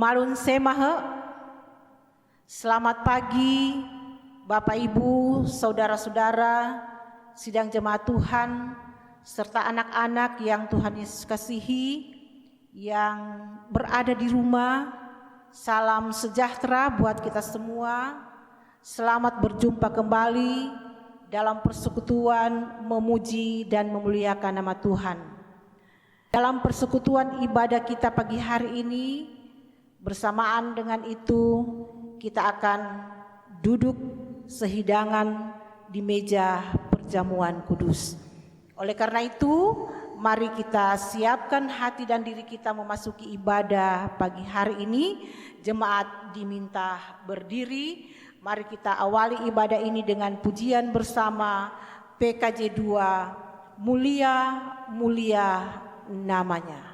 Malun Semahe. Selamat pagi Bapak Ibu, saudara-saudara, sidang jemaat Tuhan, serta anak-anak yang Tuhan Yesus kasihi, yang berada di rumah. Salam sejahtera buat kita semua. Selamat berjumpa kembali dalam persekutuan memuji dan memuliakan nama Tuhan. Dalam persekutuan ibadah kita pagi hari ini, bersamaan dengan itu kita akan duduk sehidangan di meja perjamuan kudus. Oleh karena itu, mari kita siapkan hati dan diri kita memasuki ibadah pagi hari ini. Jemaat diminta berdiri. Mari kita awali ibadah ini dengan pujian bersama PKJ 2, Mulia, Mulia namanya.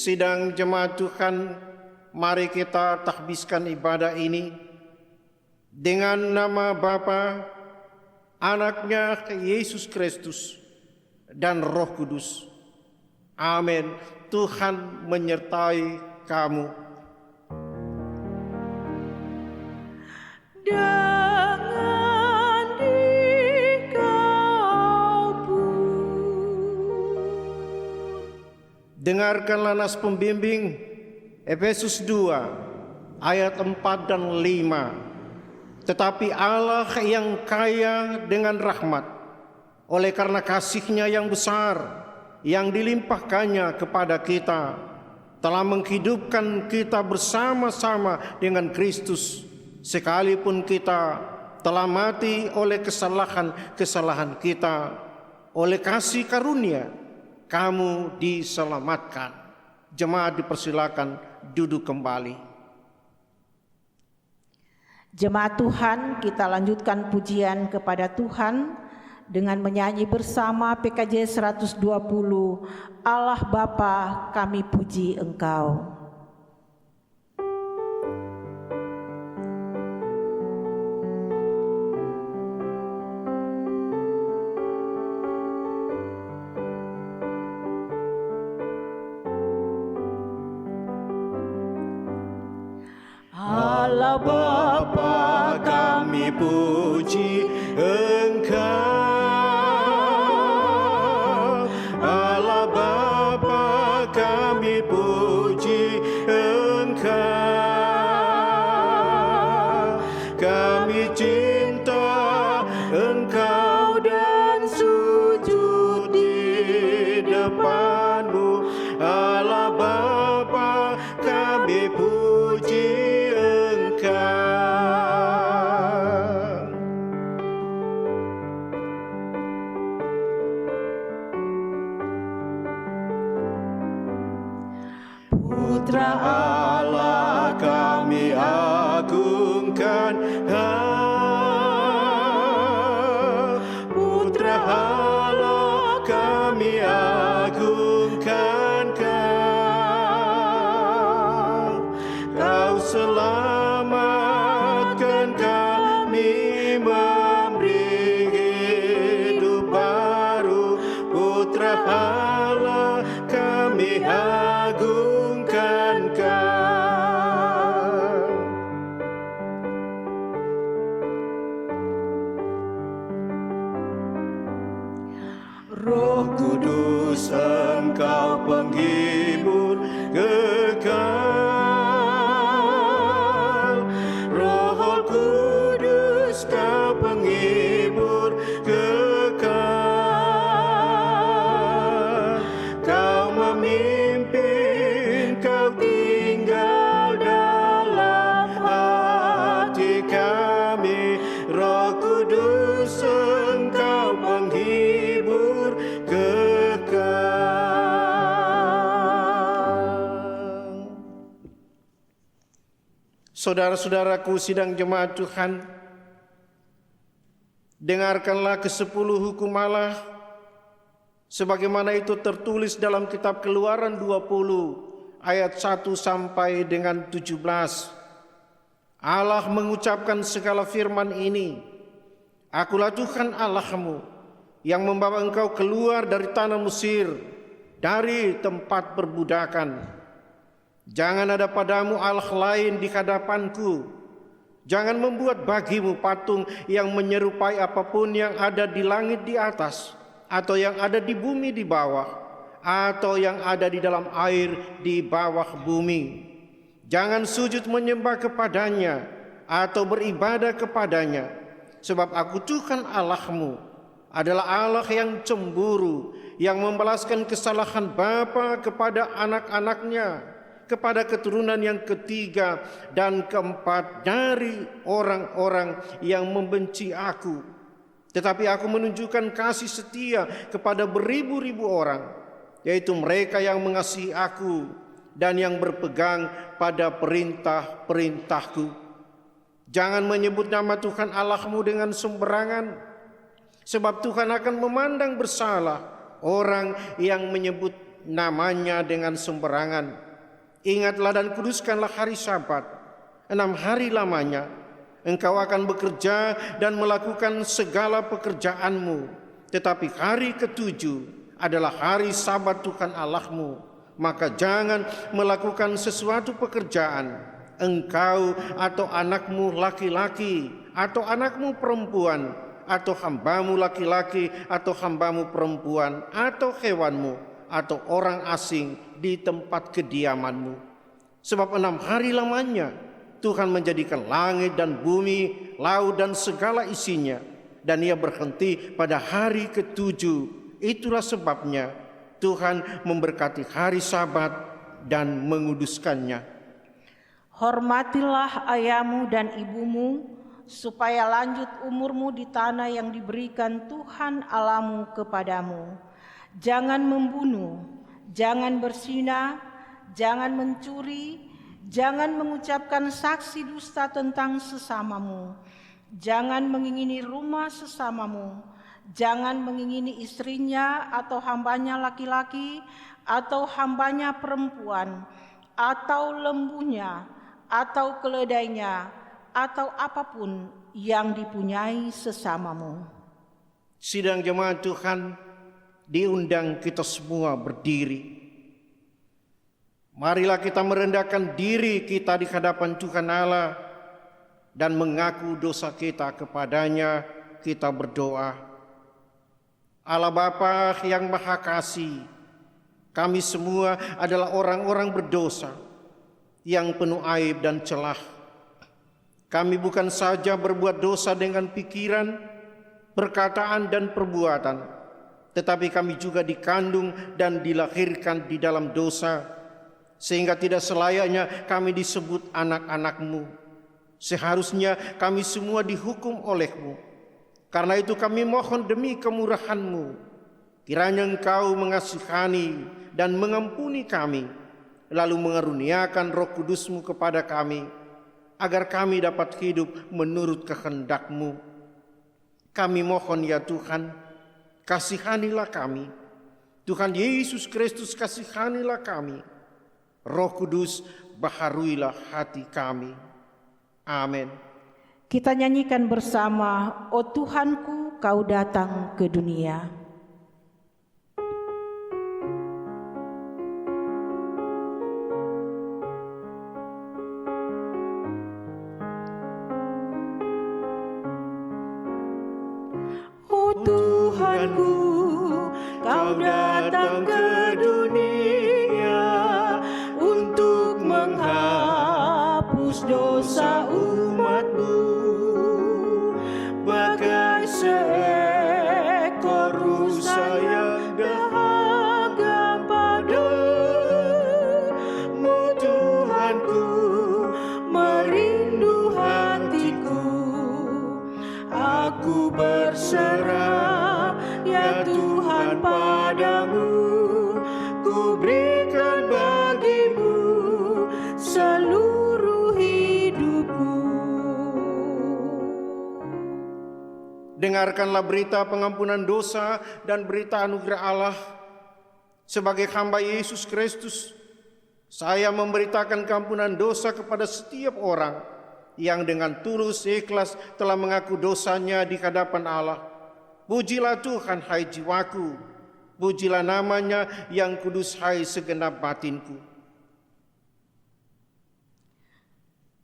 Sidang jemaat Tuhan, mari kita tahbiskan ibadah ini dengan nama Bapa, Anaknya Yesus Kristus, dan Roh Kudus. Amin. Tuhan menyertai kamu. Dengarkanlah nas pembimbing Efesus 2 ayat 4 dan 5. Tetapi Allah yang kaya dengan rahmat, oleh karena kasih-Nya yang besar yang dilimpahkannya kepada kita, telah menghidupkan kita bersama-sama dengan Kristus, sekalipun kita telah mati oleh kesalahan-kesalahan kita. Oleh kasih karunia kamu diselamatkan. Jemaat dipersilakan duduk kembali. Jemaat Tuhan, kita lanjutkan pujian kepada Tuhan dengan menyanyi bersama PKJ 120, Allah Bapa kami puji Engkau. Allah Bapa kami puji Engkau, Allah Bapa kami puji Engkau, kami cinta Engkau dan Putra Allah kami agungkan, Putra Allah kami agungkan Kau selamatkan kami, memberi hidup baru. Putra Allah kami agungkan Kau. Roh Kudus Engkau penghibur kekal, Roh Kudus Kau penghibur kekal. Kau memimpin, Kau tinggal dalam hati kami. Roh Kudus Engkau penghibur kekal. Saudara-saudaraku sidang jemaat Tuhan, dengarkanlah ke-10 hukum Allah sebagaimana itu tertulis dalam kitab Keluaran 20 ayat 1 sampai dengan 17. Allah mengucapkan segala firman ini, Akulah Tuhan Allahmu yang membawa engkau keluar dari tanah Mesir, dari tempat perbudakan. Jangan ada padamu Allah lain di hadapanku. Jangan membuat bagimu patung yang menyerupai apapun yang ada di langit di atas, atau yang ada di bumi di bawah, atau yang ada di dalam air di bawah bumi. Jangan sujud menyembah kepadanya atau beribadah kepadanya, sebab Aku Tuhan Allahmu adalah Allah yang cemburu, yang membalaskan kesalahan bapa kepada anak-anaknya, kepada keturunan yang ketiga dan keempat dari orang-orang yang membenci Aku. Tetapi Aku menunjukkan kasih setia kepada beribu-ribu orang, yaitu mereka yang mengasihi Aku dan yang berpegang pada perintah-perintahku. Jangan menyebut nama Tuhan Allahmu dengan sembarangan, sebab Tuhan akan memandang bersalah orang yang menyebut namanya dengan sembarangan. Ingatlah dan kuduskanlah hari Sabat. 6 hari lamanya engkau akan bekerja dan melakukan segala pekerjaanmu. Tetapi hari ke-7 adalah hari Sabat Tuhan Allahmu. Maka jangan melakukan sesuatu pekerjaan, engkau atau anakmu laki-laki atau anakmu perempuan, atau hambamu laki-laki atau hambamu perempuan, atau hewanmu atau orang asing di tempat kediamanmu. Sebab 6 hari lamanya Tuhan menjadikan langit dan bumi, laut dan segala isinya, dan Ia berhenti pada hari ke-7. Itulah sebabnya Tuhan memberkati hari Sabat dan menguduskannya. Hormatilah ayahmu dan ibumu, supaya lanjut umurmu di tanah yang diberikan Tuhan Allahmu kepadamu. Jangan membunuh, jangan berzina, jangan mencuri, jangan mengucapkan saksi dusta tentang sesamamu, jangan mengingini rumah sesamamu, jangan mengingini istrinya atau hambanya laki-laki atau hambanya perempuan, atau lembunya, atau keledainya, atau apapun yang dipunyai sesamamu. Sidang jemaat Tuhan, diundang kita semua berdiri. Marilah kita merendahkan diri kita di hadapan Tuhan Allah dan mengaku dosa kita kepadanya. Kita berdoa. Allah Bapa yang Maha Kasih, kami semua adalah orang-orang berdosa yang penuh aib dan celah. Kami bukan saja berbuat dosa dengan pikiran, perkataan dan perbuatan, tetapi kami juga dikandung dan dilahirkan di dalam dosa, sehingga tidak selayaknya kami disebut anak-anak-Mu. Seharusnya kami semua dihukum oleh-Mu. Karena itu kami mohon demi kemurahan-Mu, kiranya Engkau mengasihani dan mengampuni kami, lalu mengaruniakan Roh Kudus-Mu kepada kami, agar kami dapat hidup menurut kehendak-Mu. Kami mohon ya Tuhan, kasihanilah kami. Tuhan Yesus Kristus, kasihanilah kami. Roh Kudus, baharuilah hati kami. Amin. Kita nyanyikan bersama, "O Tuhanku, Kau datang ke dunia." O Tuhanku, Kau datang ke dunia untuk menghapus dosa umat-Mu, bagai seekor rusa yang dahaga padamu. Tuhanku, merindu hatiku, aku berserah ya Tuhan padamu. Ku berikan bagimu seluruh hidupku. Dengarkanlah berita pengampunan dosa dan berita anugerah Allah. Sebagai hamba Yesus Kristus, saya memberitakan keampunan dosa kepada setiap orang yang dengan tulus ikhlas telah mengaku dosanya di hadapan Allah. Pujilah Tuhan, hai jiwaku. Pujilah namanya yang kudus, hai segenap batinku.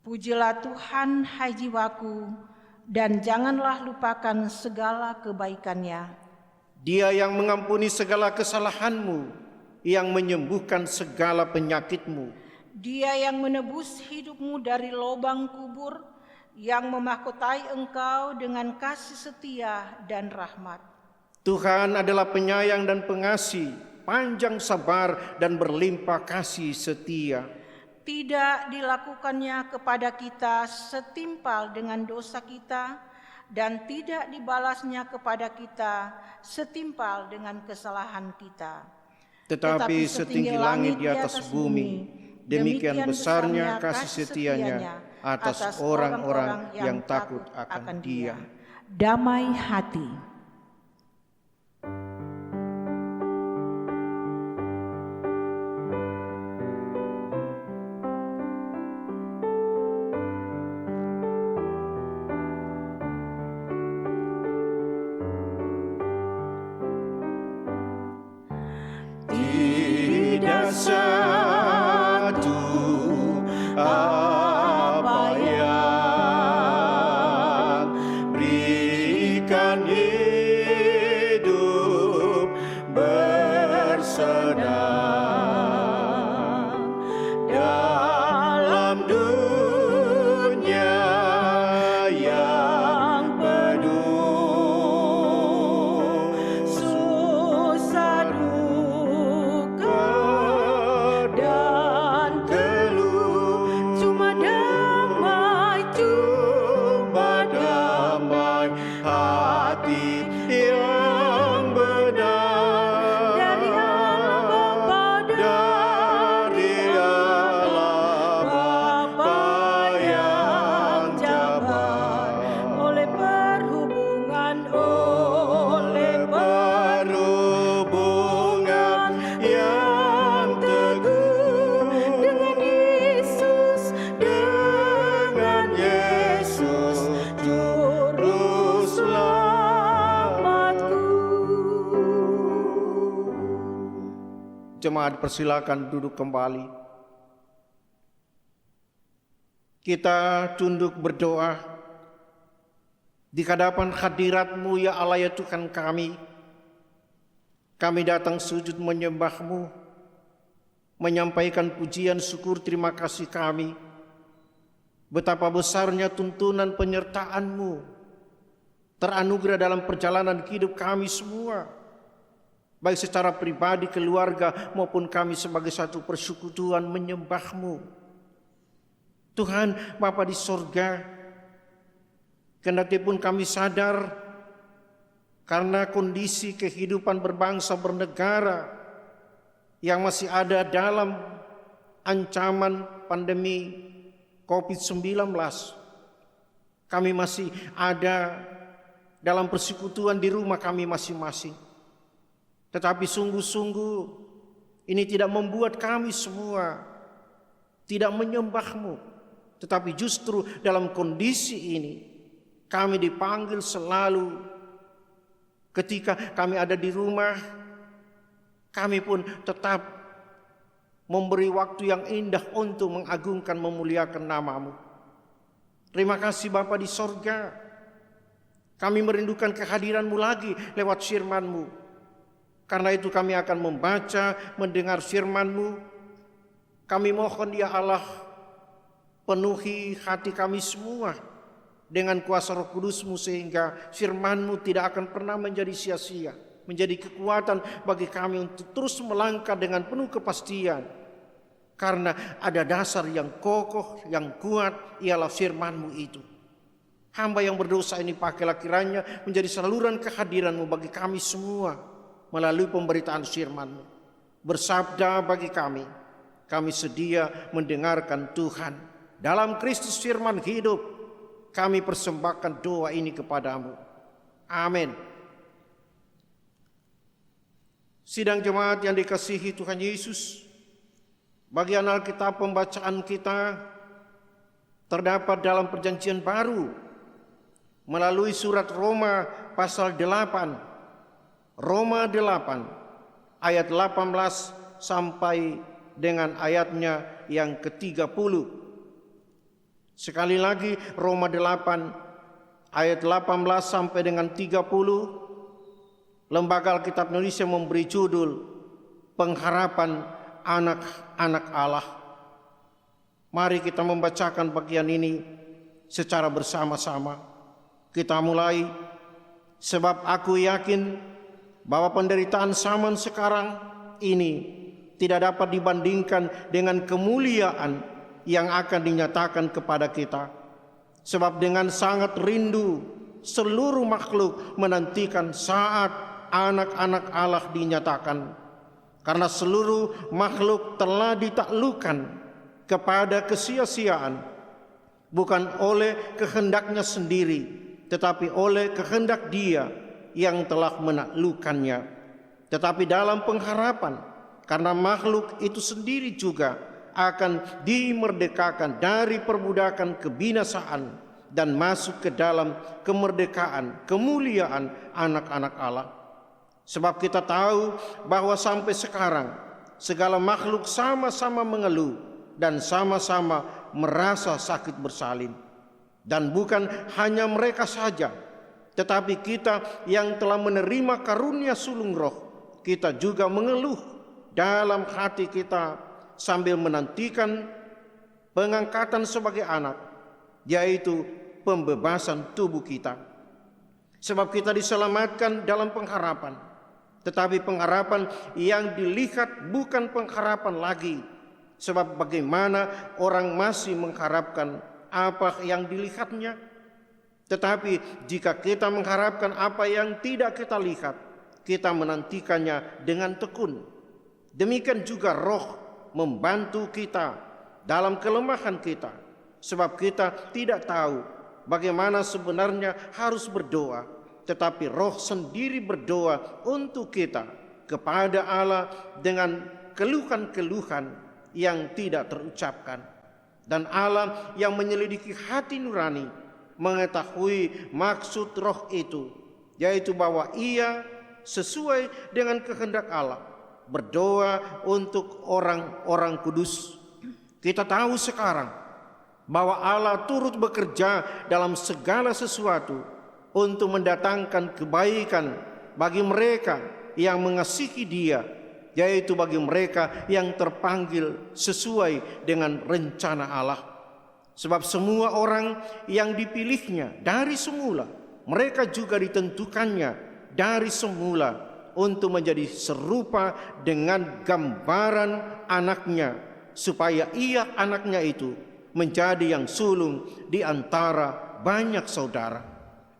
Pujilah Tuhan, hai jiwaku, dan janganlah lupakan segala kebaikannya. Dia yang mengampuni segala kesalahanmu, yang menyembuhkan segala penyakitmu. Dia yang menebus hidupmu dari lubang kubur, yang memahkotai engkau dengan kasih setia dan rahmat. Tuhan adalah penyayang dan pengasih, panjang sabar dan berlimpah kasih setia. Tidak dilakukannya kepada kita setimpal dengan dosa kita, dan tidak dibalasnya kepada kita setimpal dengan kesalahan kita. Tetapi setinggi langit di atas bumi, demikian besarnya kasih setianya atas orang-orang yang takut akan Dia. Damai hati. Tidak satu apa yang berikan hidup bersenang dalam dunia yang penuh susah, duka dan keluh. Cuma damai hati yang benar dari Allah Bapa yang jabar, oleh perhubungan yang teguh dengan Yesus juru selamatku. Jemaat, persilakan duduk kembali. Kita tunduk berdoa di hadapan hadirat-Mu ya Allah ya Tuhan kami. Kami datang sujud menyembah-Mu, menyampaikan pujian syukur terima kasih kami. Betapa besarnya tuntunan penyertaan-Mu teranugerah dalam perjalanan hidup kami semua, baik secara pribadi, keluarga, maupun kami sebagai satu persekutuan menyembah-Mu. Tuhan Bapa di sorga, kendatipun kami sadar karena kondisi kehidupan berbangsa bernegara yang masih ada dalam ancaman pandemi COVID-19, kami masih ada dalam persekutuan di rumah kami masing-masing. Tetapi sungguh-sungguh ini tidak membuat kami semua tidak menyembah-Mu. Tetapi justru dalam kondisi ini kami dipanggil selalu ketika kami ada di rumah, kami pun tetap memberi waktu yang indah untuk mengagungkan, memuliakan nama-Mu. Terima kasih Bapa di sorga. Kami merindukan kehadiran-Mu lagi lewat firman-Mu. Karena itu kami akan membaca, mendengar firman-Mu. Kami mohon ya Allah, penuhi hati kami semua dengan kuasa Roh Kudus-Mu sehingga firman-Mu tidak akan pernah menjadi sia-sia, menjadi kekuatan bagi kami untuk terus melangkah dengan penuh kepastian. Karena ada dasar yang kokoh, yang kuat, ialah firman-Mu itu. Hamba yang berdosa ini pakailah kiranya menjadi saluran kehadiran-Mu bagi kami semua melalui pemberitaan firman-Mu. Bersabda bagi kami sedia mendengarkan Tuhan. Dalam Kristus firman hidup, kami persembahkan doa ini kepadamu. Amin. Sidang jemaat yang dikasihi Tuhan Yesus, bagian Alkitab pembacaan kita terdapat dalam Perjanjian Baru melalui surat Roma pasal 8. Roma 8 ayat 18 sampai dengan ayatnya yang ke-30. Sekali lagi Roma 8 ayat 18 sampai dengan 30. Lembaga Alkitab Indonesia memberi judul Pengharapan Anak-anak Allah. Mari kita membacakan bagian ini secara bersama-sama. Kita mulai. Sebab aku yakin bahwa penderitaan zaman sekarang ini tidak dapat dibandingkan dengan kemuliaan yang akan dinyatakan kepada kita. Sebab dengan sangat rindu seluruh makhluk menantikan saat anak-anak Allah dinyatakan. Karena seluruh makhluk telah ditaklukkan kepada kesia-siaan, bukan oleh kehendaknya sendiri, tetapi oleh kehendak Dia yang telah menaklukkannya. Tetapi dalam pengharapan, karena makhluk itu sendiri juga akan dimerdekakan dari perbudakan kebinasaan dan masuk ke dalam kemerdekaan, kemuliaan anak-anak Allah. Sebab kita tahu bahwa sampai sekarang segala makhluk sama-sama mengeluh dan sama-sama merasa sakit bersalin. Dan bukan hanya mereka saja, tetapi kita yang telah menerima karunia sulung roh, kita juga mengeluh dalam hati kita sambil menantikan pengangkatan sebagai anak, yaitu pembebasan tubuh kita. Sebab kita diselamatkan dalam pengharapan, tetapi pengharapan yang dilihat bukan pengharapan lagi. Sebab bagaimana orang masih mengharapkan apa yang dilihatnya? Tetapi jika kita mengharapkan apa yang tidak kita lihat, kita menantikannya dengan tekun. Demikian juga Roh membantu kita dalam kelemahan kita. Sebab kita tidak tahu bagaimana sebenarnya harus berdoa, tetapi Roh sendiri berdoa untuk kita kepada Allah dengan keluhan-keluhan yang tidak terucapkan. Dan Allah yang menyelidiki hati nurani mengetahui maksud Roh itu, yaitu bahwa Ia sesuai dengan kehendak Allah berdoa untuk orang-orang kudus. Kita tahu sekarang bahwa Allah turut bekerja dalam segala sesuatu untuk mendatangkan kebaikan bagi mereka yang mengasihi Dia, yaitu bagi mereka yang terpanggil sesuai dengan rencana Allah. Sebab semua orang yang dipilihnya dari semula, mereka juga ditentukannya dari semula untuk menjadi serupa dengan gambaran anaknya, supaya Ia anaknya itu menjadi yang sulung di antara banyak saudara.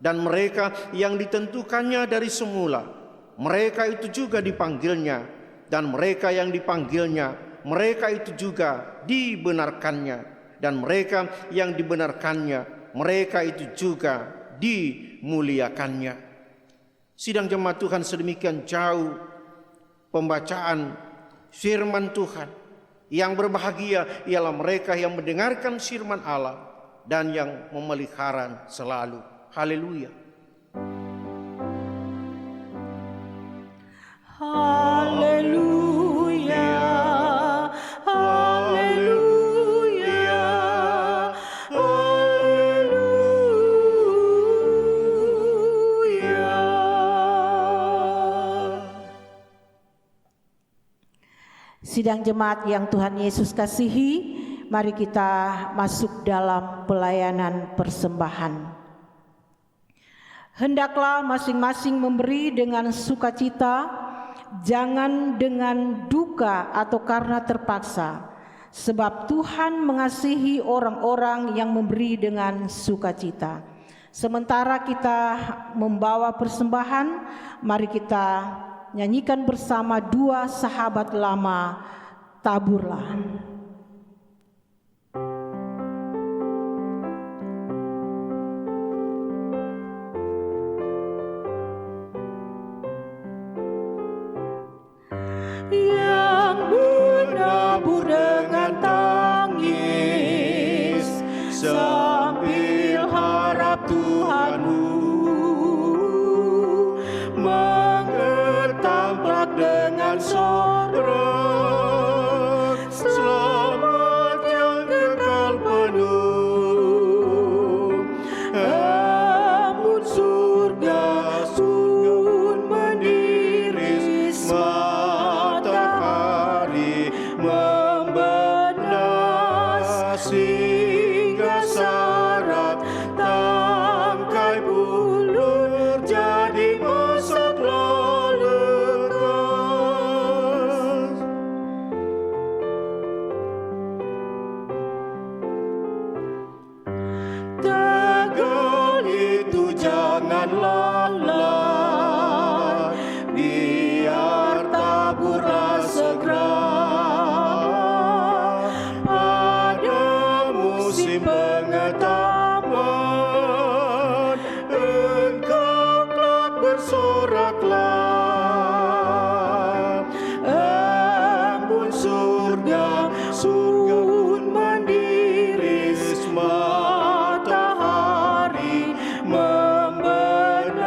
Dan mereka yang ditentukannya dari semula, mereka itu juga dipanggilnya. Dan mereka yang dipanggilnya, mereka itu juga dibenarkannya, dan mereka yang dibenarkannya, mereka itu juga dimuliakannya. Sidang jemaat Tuhan, sedemikian jauh pembacaan firman Tuhan. Yang berbahagia ialah mereka yang mendengarkan firman Allah dan yang memelihara selalu. Haleluya. Haleluya, haleluya, haleluya. Sidang jemaat yang Tuhan Yesus kasihi, mari kita masuk dalam pelayanan persembahan. Hendaklah masing-masing memberi dengan sukacita, jangan dengan duka atau karena terpaksa, sebab Tuhan mengasihi orang-orang yang memberi dengan sukacita. Sementara kita membawa persembahan, mari kita nyanyikan bersama dua sahabat lama, Taburlah. Yang menabur dengan tangis sambil harap Tuhanmu, mengetamplak dengan sorak selamat yang kekal penuh. Embun surga sun mendiris, matahari membenas hingga sarat, tangkai bulur jadi masaklah lekas. Tegal itu jangan lalai, biar taburlah segera. Pada musim pengetaman, engkau kelak bersoraklah. Embun surga sun mendiris, matahari membenas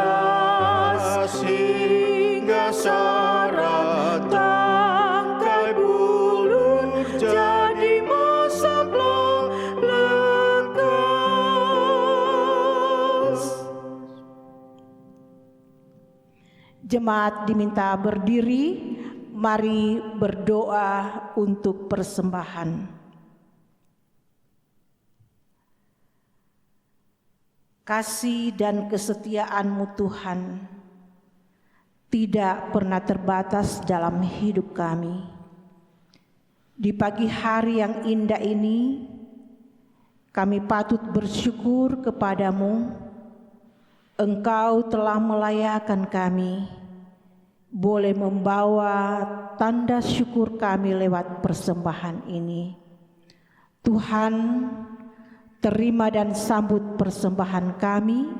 hingga sarat, tangkai bulur jadi masaklah lekas. Jemaat diminta berdiri, mari berdoa untuk persembahan. Kasih dan kesetiaan-Mu Tuhan tidak pernah terbatas dalam hidup kami. Di pagi hari yang indah ini, kami patut bersyukur kepadamu. Engkau telah melayakan kami, boleh membawa tanda syukur kami lewat persembahan ini. Tuhan, terima dan sambut persembahan kami,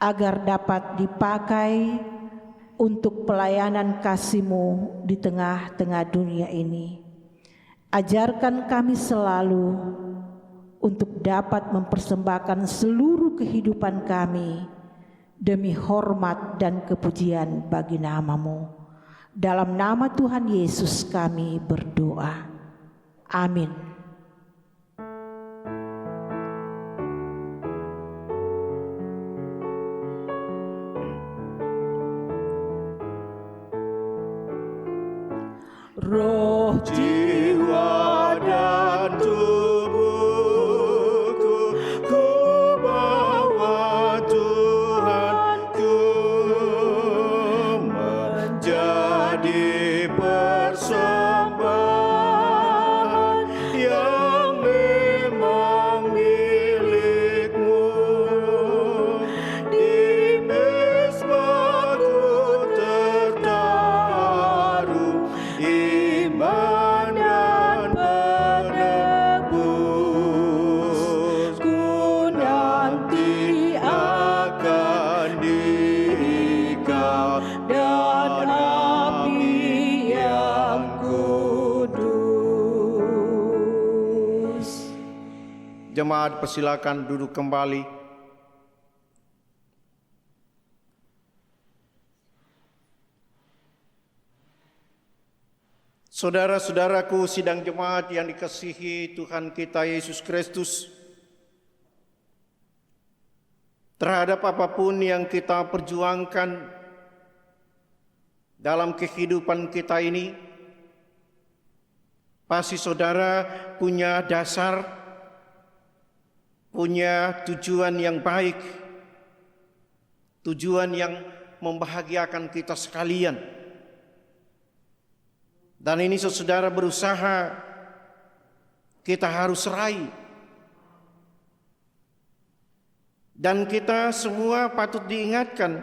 agar dapat dipakai untuk pelayanan kasih-Mu di tengah-tengah dunia ini. Ajarkan kami selalu untuk dapat mempersembahkan seluruh kehidupan kami demi hormat dan kepujian bagi nama-Mu. Dalam nama Tuhan Yesus kami berdoa. Amin. Roh, jiwa, dan tubuhku ku bawa Tuhanku, menjadi persembahan yang memang milik-Mu. Di mezbaku tertaruh iman Jemaat persilakan duduk kembali. Saudara-saudaraku sidang jemaat yang dikasihi Tuhan kita Yesus Kristus, terhadap apapun yang kita perjuangkan dalam kehidupan kita ini, pasti saudara punya dasar, punya tujuan yang baik, tujuan yang membahagiakan kita sekalian. Dan ini saudara berusaha kita harus raih. Dan kita semua patut diingatkan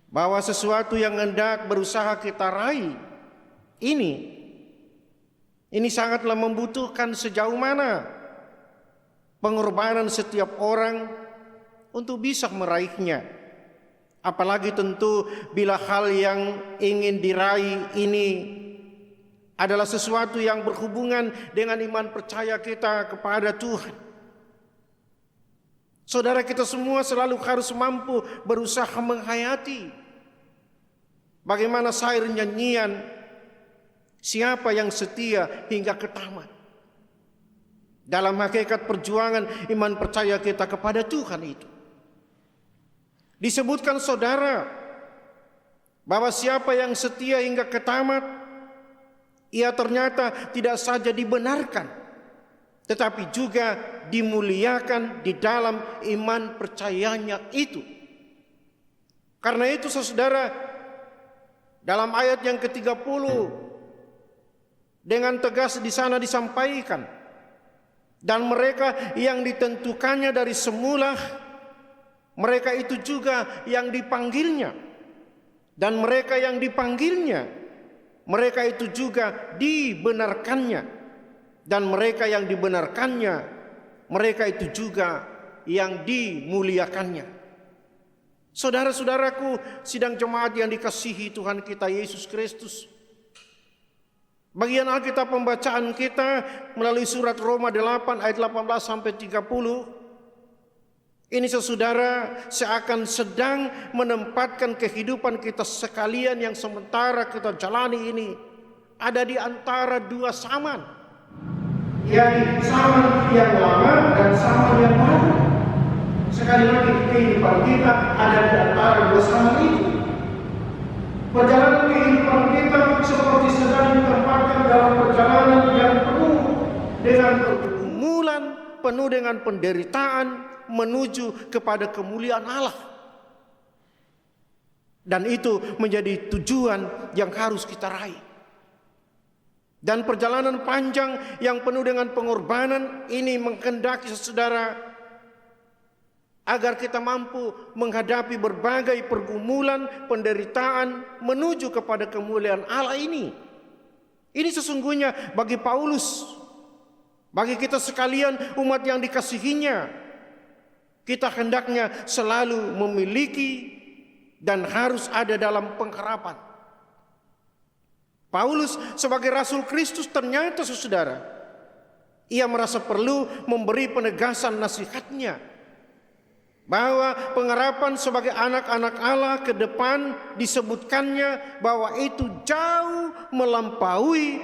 bahwa sesuatu yang hendak berusaha kita raih ini sangatlah membutuhkan sejauh mana pengorbanan setiap orang untuk bisa meraihnya. Apalagi tentu bila hal yang ingin diraih ini adalah sesuatu yang berhubungan dengan iman percaya kita kepada Tuhan. Saudara, kita semua selalu harus mampu berusaha menghayati bagaimana syair nyanyian, siapa yang setia hingga ke tamat. Dalam hakikat perjuangan iman percaya kita kepada Tuhan itu disebutkan saudara bahwa siapa yang setia hingga ke tamat, ia ternyata tidak saja dibenarkan, tetapi juga dimuliakan di dalam iman percayanya itu. Karena itu saudara, dalam ayat yang ke-30 dengan tegas di sana disampaikan, dan mereka yang ditentukannya dari semula, mereka itu juga yang dipanggilnya. Dan mereka yang dipanggilnya, mereka itu juga dibenarkannya. Dan mereka yang dibenarkannya, mereka itu juga yang dimuliakannya. Saudara-saudaraku sidang jemaat yang dikasihi Tuhan kita Yesus Kristus, bagian Alkitab pembacaan kita melalui surat Roma 8 ayat 18 sampai 30. Ini saudara seakan sedang menempatkan kehidupan kita sekalian yang sementara kita jalani ini ada di antara dua zaman, yaitu zaman yang lama dan zaman yang baru. Sekali lagi kehidupan kita ada di antara dua zaman itu. Perjalanan kehidupan kita seperti sedang ditempatkan dalam perjalanan yang penuh dengan pergumulan, penuh dengan penderitaan menuju kepada kemuliaan Allah. Dan itu menjadi tujuan yang harus kita raih. Dan perjalanan panjang yang penuh dengan pengorbanan ini menghendaki saudara agar kita mampu menghadapi berbagai pergumulan, penderitaan menuju kepada kemuliaan Allah ini. Ini sesungguhnya bagi Paulus, bagi kita sekalian umat yang dikasihinya, kita hendaknya selalu memiliki dan harus ada dalam pengharapan. Paulus sebagai Rasul Kristus ternyata saudara, ia merasa perlu memberi penegasan nasihatnya bahwa pengharapan sebagai anak-anak Allah ke depan disebutkannya bahwa itu jauh melampaui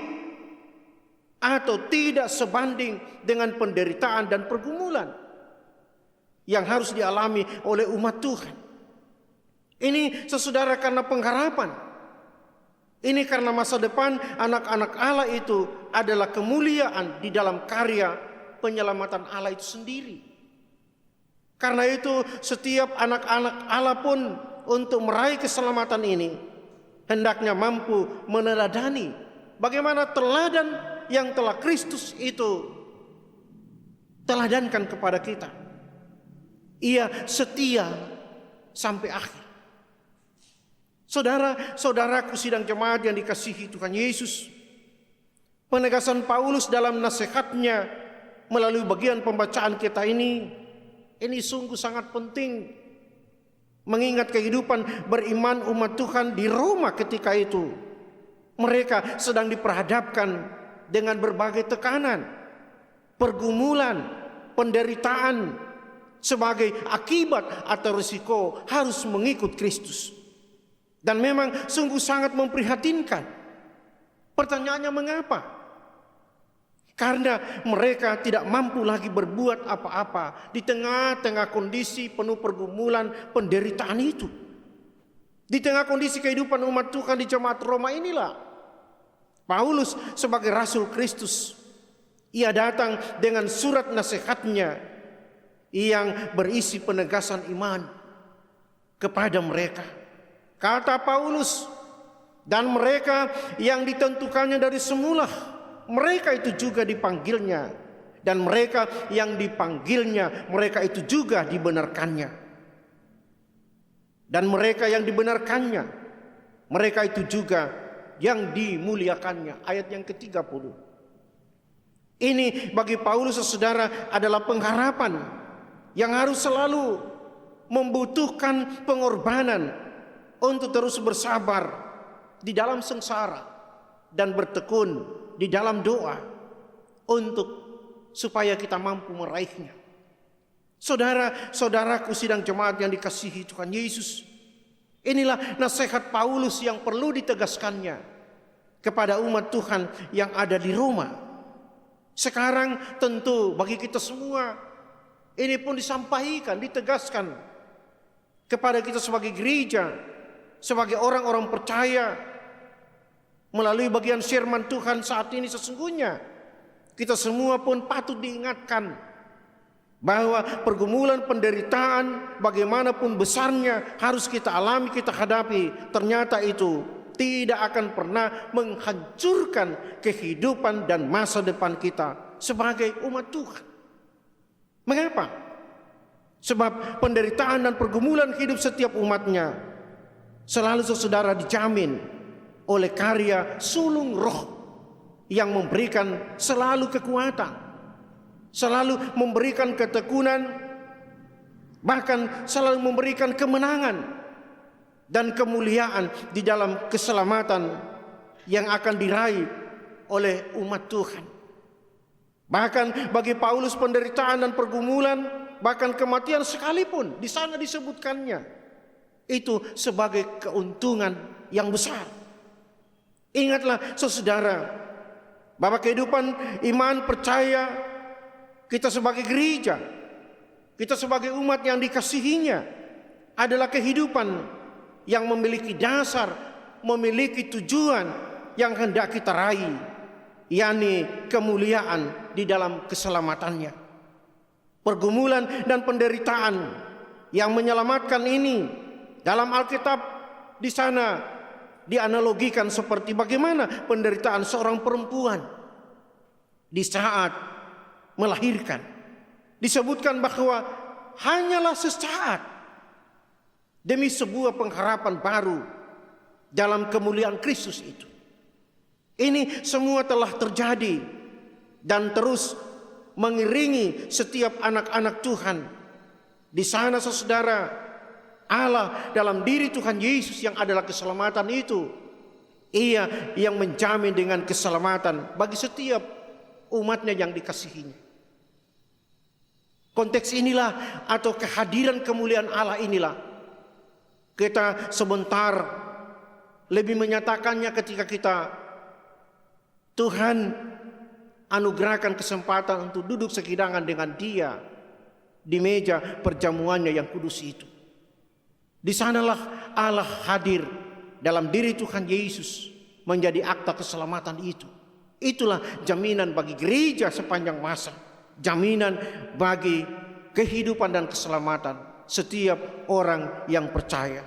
atau tidak sebanding dengan penderitaan dan pergumulan yang harus dialami oleh umat Tuhan. Ini saudara karena pengharapan. Ini karena masa depan anak-anak Allah itu adalah kemuliaan di dalam karya penyelamatan Allah itu sendiri. Karena itu setiap anak-anak Allah pun untuk meraih keselamatan ini hendaknya mampu meneladani bagaimana teladan yang telah Kristus itu teladankan kepada kita. Ia setia sampai akhir. Saudara-saudaraku sidang jemaat yang dikasihi Tuhan Yesus, penegasan Paulus dalam nasihatnya melalui bagian pembacaan kita ini sungguh sangat penting, mengingat kehidupan beriman umat Tuhan di Roma ketika itu. Mereka sedang diperhadapkan dengan berbagai tekanan. pergumulan, penderitaan sebagai akibat atau risiko harus mengikut Kristus. Dan memang sungguh sangat memprihatinkan. Pertanyaannya mengapa? Karena mereka tidak mampu lagi berbuat apa-apa di tengah-tengah kondisi penuh pergumulan, penderitaan itu. Di tengah kondisi kehidupan umat Tuhan di jemaat Roma inilah Paulus sebagai Rasul Kristus, ia datang dengan surat nasihatnya yang berisi penegasan iman kepada mereka. Kata Paulus, dan mereka yang ditentukannya dari semula, mereka itu juga dipanggilnya. Dan mereka yang dipanggilnya, mereka itu juga dibenarkannya. Dan mereka yang dibenarkannya, mereka itu juga yang dimuliakannya. Ayat yang ke-30. Ini bagi Paulus, saudara, adalah pengharapan yang harus selalu membutuhkan pengorbanan untuk terus bersabar di dalam sengsara dan bertekun di dalam doa untuk supaya kita mampu meraihnya. Saudara-saudaraku sidang jemaat yang dikasihi Tuhan Yesus, inilah nasihat Paulus yang perlu ditegaskannya kepada umat Tuhan yang ada di Roma. Sekarang tentu bagi kita semua ini pun disampaikan, ditegaskan kepada kita sebagai gereja, sebagai orang-orang percaya melalui bagian firman Tuhan saat ini. Sesungguhnya kita semua pun patut diingatkan bahwa pergumulan, penderitaan bagaimanapun besarnya harus kita alami, kita hadapi. Ternyata itu tidak akan pernah menghancurkan kehidupan dan masa depan kita sebagai umat Tuhan. Mengapa? Sebab penderitaan dan pergumulan hidup setiap umatnya selalu, saudara, dijamin oleh karya sulung roh yang memberikan selalu kekuatan, selalu memberikan ketekunan, bahkan selalu memberikan kemenangan dan kemuliaan di dalam keselamatan yang akan diraih oleh umat Tuhan. Bahkan bagi Paulus penderitaan dan pergumulan, bahkan kematian sekalipun di sana disebutkannya, itu sebagai keuntungan yang besar. Ingatlah saudara, bahwa kehidupan iman percaya kita sebagai gereja, kita sebagai umat yang dikasihinya adalah kehidupan yang memiliki dasar, memiliki tujuan yang hendak kita raih, yakni kemuliaan di dalam keselamatannya. Pergumulan dan penderitaan yang menyelamatkan ini dalam Alkitab di sana dianalogikan seperti bagaimana penderitaan seorang perempuan di saat melahirkan. Disebutkan bahwa hanyalah sesaat demi sebuah pengharapan baru dalam kemuliaan Kristus itu. Ini semua telah terjadi dan terus mengiringi setiap anak-anak Tuhan. Di sana, saudara, Allah dalam diri Tuhan Yesus yang adalah keselamatan itu, Ia yang menjamin dengan keselamatan bagi setiap umatnya yang dikasihinya. Konteks inilah atau kehadiran kemuliaan Allah inilah kita sebentar lebih menyatakannya ketika kita Tuhan anugerahkan kesempatan untuk duduk sehidangan dengan Dia di meja perjamuannya yang kudus itu. Di sanalah Allah hadir dalam diri Tuhan Yesus menjadi akta keselamatan itu. Itulah jaminan bagi gereja sepanjang masa, jaminan bagi kehidupan dan keselamatan setiap orang yang percaya.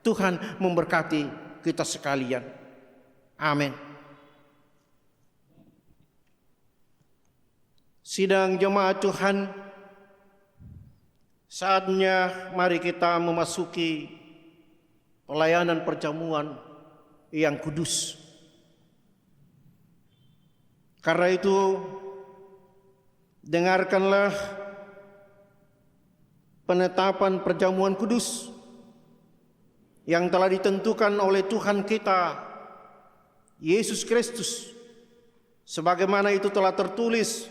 Tuhan memberkati kita sekalian. Amin. Sidang jemaat Tuhan, saatnya mari kita memasuki pelayanan perjamuan yang kudus. Karena itu, dengarkanlah penetapan perjamuan kudus yang telah ditentukan oleh Tuhan kita Yesus Kristus, sebagaimana itu telah tertulis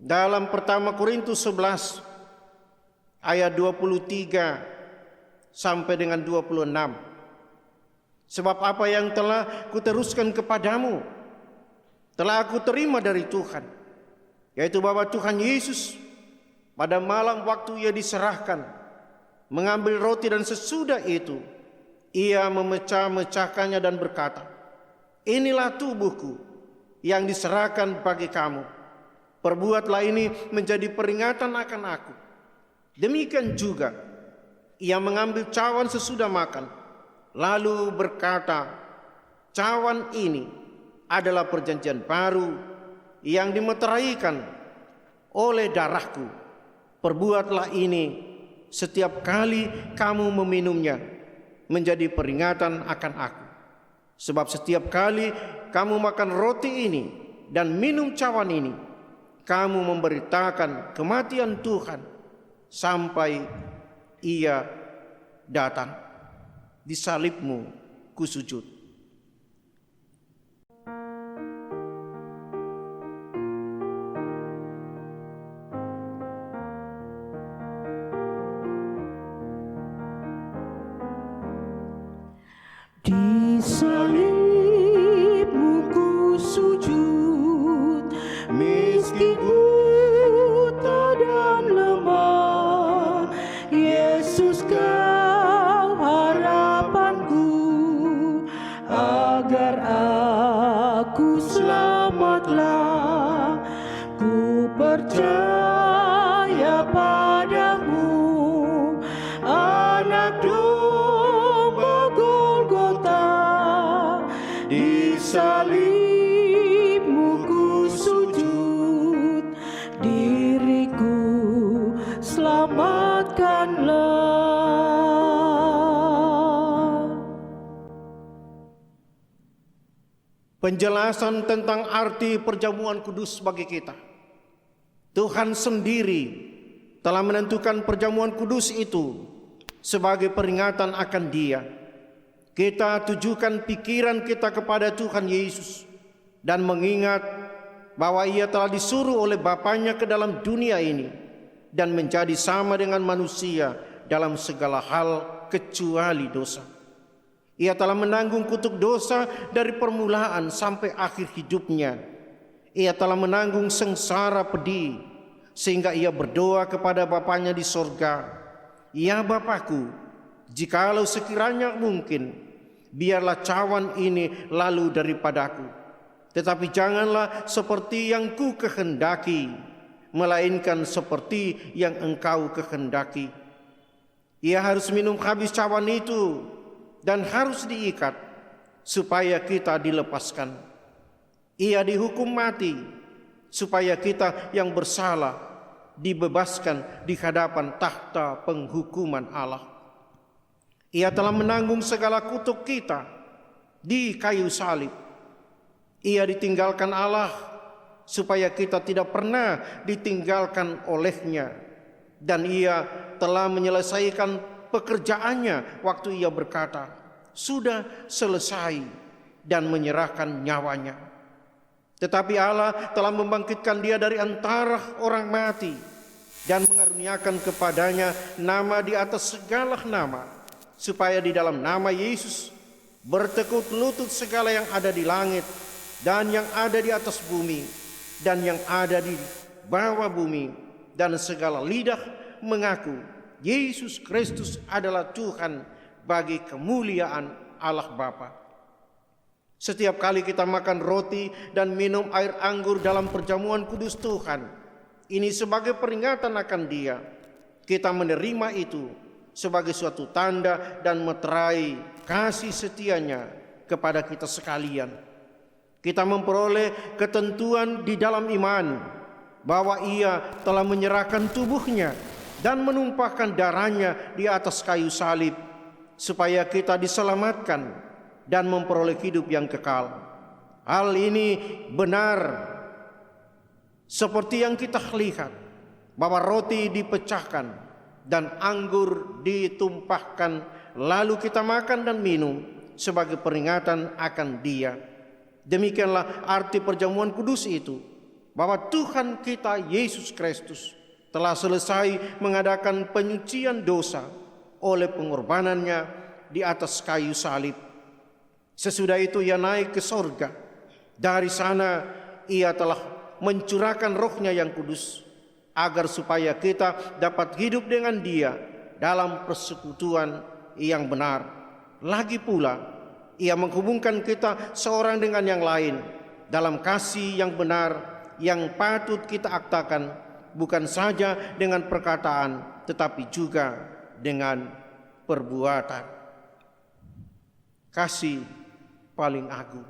dalam pertama Korintus 11 ayat 23 sampai dengan 26. Sebab apa yang telah kuteruskan kepadamu telah aku terima dari Tuhan, yaitu bahwa Tuhan Yesus pada malam waktu ia diserahkan mengambil roti, dan sesudah itu ia memecah-mecahkannya dan berkata, inilah tubuhku yang diserahkan bagi kamu. Perbuatlah ini menjadi peringatan akan aku. Demikian juga ia mengambil cawan sesudah makan, lalu berkata, cawan ini adalah perjanjian baru yang dimeteraikan oleh darahku. Perbuatlah ini setiap kali kamu meminumnya menjadi peringatan akan aku. Sebab setiap kali kamu makan roti ini dan minum cawan ini, kamu memberitakan kematian Tuhan sampai ia datang. Di salibmu kusujud. Di salibmu ku sujud, miskin, buta dan lemah. Yesus kau harapanku, agar aku selamatlah. Ku percaya padamu, anak domba Golgota. Di salibmu ku sujud, diriku selamatkanlah. Penjelasan tentang arti perjamuan kudus bagi kita. Tuhan sendiri telah menentukan perjamuan kudus itu sebagai peringatan akan Dia. Kita tujukan pikiran kita kepada Tuhan Yesus dan mengingat bahwa Ia telah disuruh oleh Bapanya ke dalam dunia ini dan menjadi sama dengan manusia dalam segala hal kecuali dosa. Ia telah menanggung kutuk dosa dari permulaan sampai akhir hidupnya. Ia telah menanggung sengsara pedih sehingga ia berdoa kepada Bapanya di sorga, ya Bapakku, jikalau sekiranya mungkin, biarlah cawan ini lalu daripadaku, tetapi janganlah seperti yang ku kehendaki, melainkan seperti yang Engkau kehendaki. Ia harus minum habis cawan itu dan harus diikat supaya kita dilepaskan. Ia dihukum mati supaya kita yang bersalah dibebaskan di hadapan tahta penghukuman Allah. Ia telah menanggung segala kutuk kita di kayu salib. Ia ditinggalkan Allah supaya kita tidak pernah ditinggalkan olehnya. Dan ia telah menyelesaikan pekerjaannya waktu ia berkata, sudah selesai, dan menyerahkan nyawanya. Tetapi Allah telah membangkitkan dia dari antara orang mati dan mengaruniakan kepadanya nama di atas segala nama, supaya di dalam nama Yesus bertekuk lutut segala yang ada di langit dan yang ada di atas bumi dan yang ada di bawah bumi, dan segala lidah mengaku Yesus Kristus adalah Tuhan, bagi kemuliaan Allah Bapa. Setiap kali kita makan roti dan minum air anggur dalam perjamuan kudus Tuhan ini sebagai peringatan akan Dia, kita menerima itu sebagai suatu tanda dan meterai kasih setianya kepada kita sekalian. Kita memperoleh ketentuan di dalam iman bahwa Ia telah menyerahkan tubuhnya dan menumpahkan darahnya di atas kayu salib supaya kita diselamatkan dan memperoleh hidup yang kekal. Hal ini benar seperti yang kita lihat bahwa roti dipecahkan dan anggur ditumpahkan, lalu kita makan dan minum sebagai peringatan akan Dia. Demikianlah arti perjamuan kudus itu. bahwa Tuhan kita Yesus Kristus telah selesai mengadakan penyucian dosa oleh pengorbanannya di atas kayu salib. Sesudah itu ia naik ke sorga. Dari sana ia telah mencurahkan rohnya yang kudus, agar supaya kita dapat hidup dengan dia dalam persekutuan yang benar. Lagi pula, ia menghubungkan kita seorang dengan yang lain dalam kasih yang benar yang patut kita aktakan, bukan saja dengan perkataan, tetapi juga dengan perbuatan. Kasih paling agung.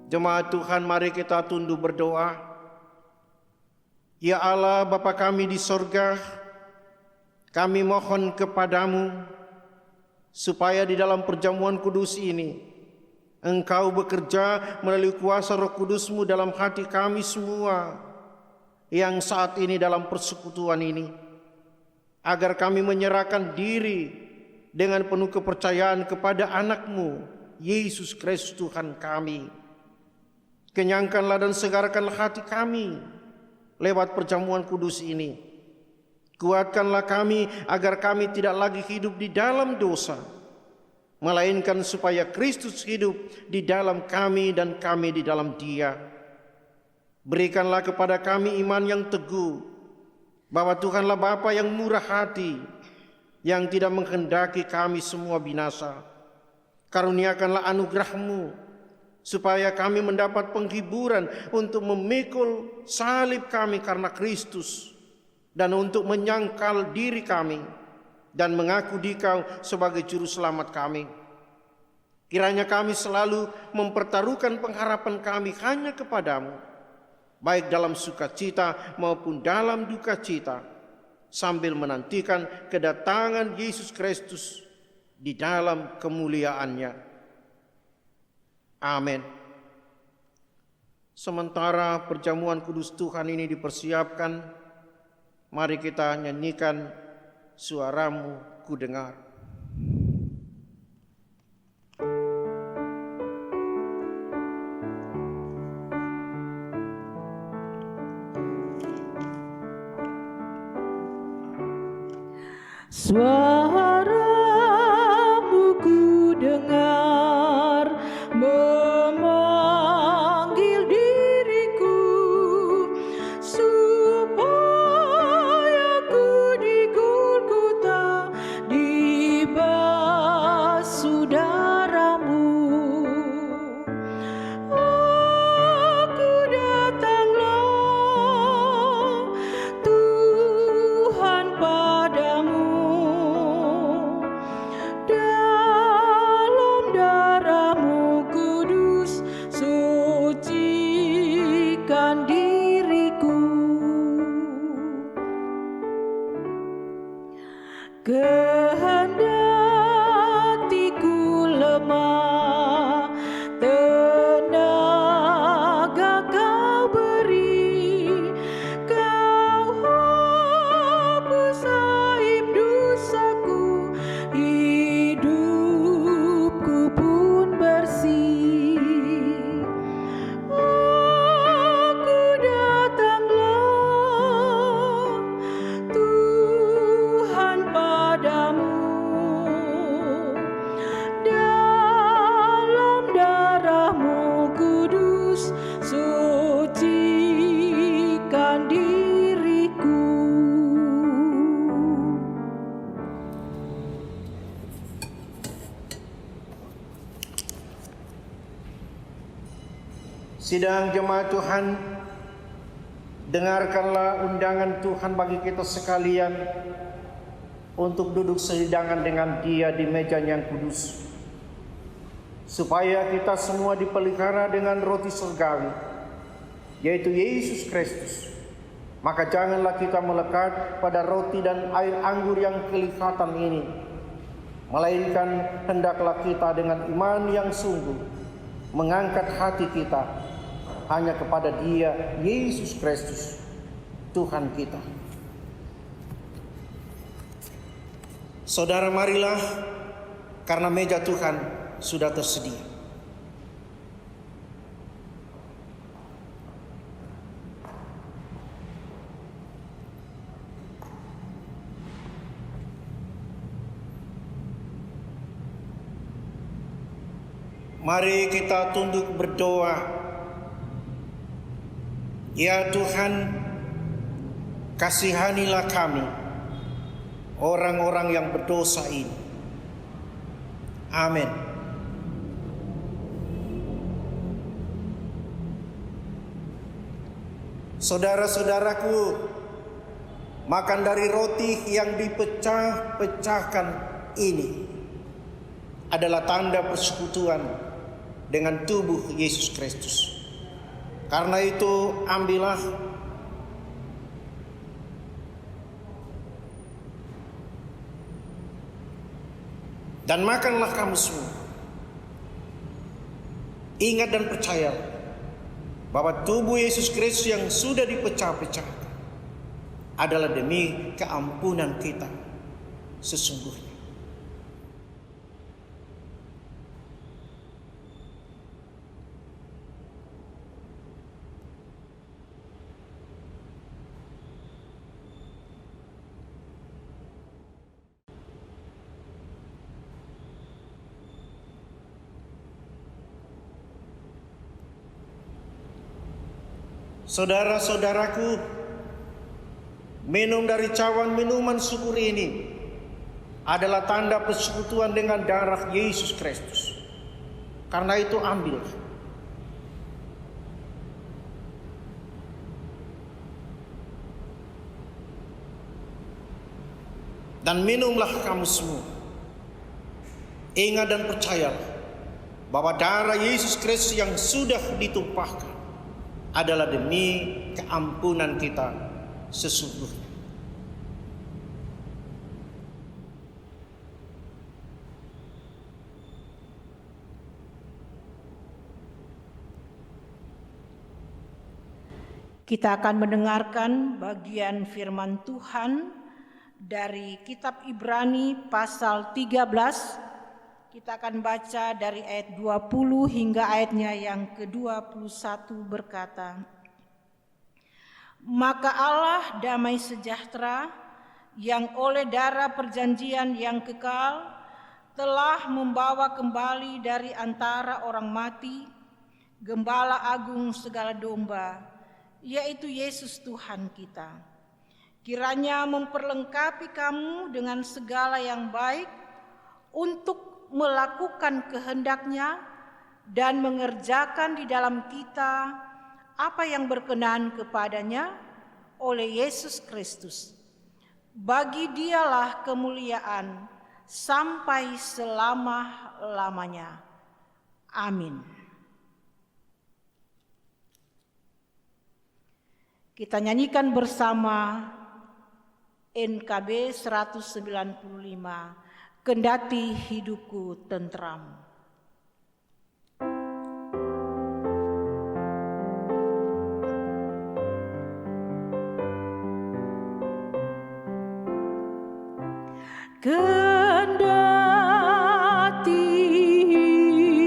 Jemaat Tuhan, mari kita tunduk berdoa. Ya Allah, Bapa kami di sorga, kami mohon kepadamu supaya di dalam perjamuan kudus ini Engkau bekerja melalui kuasa Roh Kudus-Mu dalam hati kami semua yang saat ini dalam persekutuan ini, agar kami menyerahkan diri dengan penuh kepercayaan kepada anak-Mu Yesus Kristus Tuhan kami. Kenyangkanlah dan segarkanlah hati kami lewat perjamuan kudus ini. Kuatkanlah kami agar kami tidak lagi hidup di dalam dosa, melainkan supaya Kristus hidup di dalam kami dan kami di dalam Dia. Berikanlah kepada kami iman yang teguh, bahwa Tuhanlah Bapa yang murah hati, yang tidak menghendaki kami semua binasa. Karuniakanlah anugerah-Mu, supaya kami mendapat penghiburan untuk memikul salib kami karena Kristus, dan untuk menyangkal diri kami dan mengaku Dikau sebagai juru selamat kami. Kiranya kami selalu mempertaruhkan pengharapan kami hanya kepadamu, baik dalam sukacita maupun dalam duka cita, sambil menantikan kedatangan Yesus Kristus di dalam kemuliaannya. Amin. Sementara perjamuan kudus Tuhan ini dipersiapkan, mari kita nyanyikan Suaramu Ku Dengar. Suaramu ku dengar, memanggil diriku, supaya ku di Golgota dibasuh darah-Mu. Aku datanglah Tuhan padamu, Kehendatiku lemah, tenaga Kau beri, Kau hapus aib dosaku, hidupku pun bersih. Aku datanglah Tuhan padamu, dalam darah-Mu kudus sucikan diriku. Sidang jemaat Tuhan, dengarkanlah undangan Tuhan bagi kita sekalian untuk duduk sehidangan dengan Dia di mejanya yang kudus, supaya kita semua dipelihara dengan roti surgawi, yaitu Yesus Kristus. Maka janganlah kita melekat pada roti dan air anggur yang kelihatan ini, melainkan hendaklah kita dengan iman yang sungguh mengangkat hati kita hanya kepada Dia, Yesus Kristus, Tuhan kita. Saudara, marilah, karena meja Tuhan sudah tersedia. Mari kita tunduk berdoa. Ya Tuhan, kasihanilah kami, orang-orang yang berdosa ini. Amin. Saudara-saudaraku, makan dari roti yang dipecah-pecahkan ini adalah tanda persekutuan dengan tubuh Yesus Kristus. Karena itu, ambillah dan makanlah kamu semua. Ingat dan percaya bahwa tubuh Yesus Kristus yang sudah dipecah-pecahkan adalah demi keampunan kita sesungguhnya. Saudara-saudaraku, minum dari cawan minuman syukur ini adalah tanda persekutuan dengan darah Yesus Kristus. Karena itu ambil dan minumlah kamu semua. Ingat dan percayalah bahwa darah Yesus Kristus yang sudah ditumpahkan adalah demi keampunan kita sesungguhnya. Kita akan mendengarkan bagian firman Tuhan dari kitab Ibrani pasal 13. Kita akan baca dari ayat 20 hingga ayatnya yang ke-21 berkata, Maka Allah damai sejahtera yang oleh darah perjanjian yang kekal telah membawa kembali dari antara orang mati Gembala agung segala domba, yaitu Yesus Tuhan kita. Kiranya memperlengkapi kamu dengan segala yang baik untuk melakukan kehendak-Nya dan mengerjakan di dalam kita apa yang berkenan kepada-Nya oleh Yesus Kristus. Bagi Dialah kemuliaan sampai selama-lamanya. Amin. Kita nyanyikan bersama NKB 195, kendati hidupku tentram. Kendati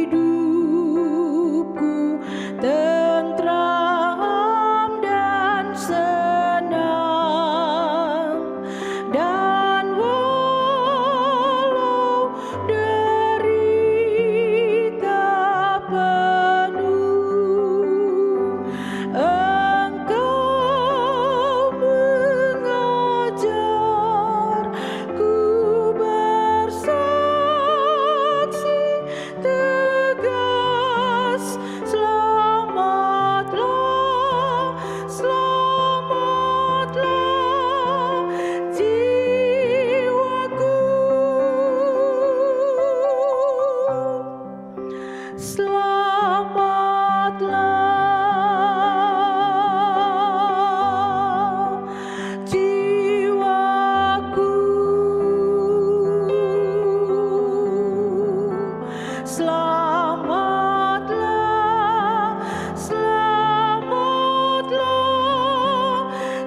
hidupku tentram dan senang, dan walau derita penuh, Engkau mengajarku bersaksi tegas, selamatlah, selamatlah jiwaku, selamatlah jiwaku, selamatlah, selamatlah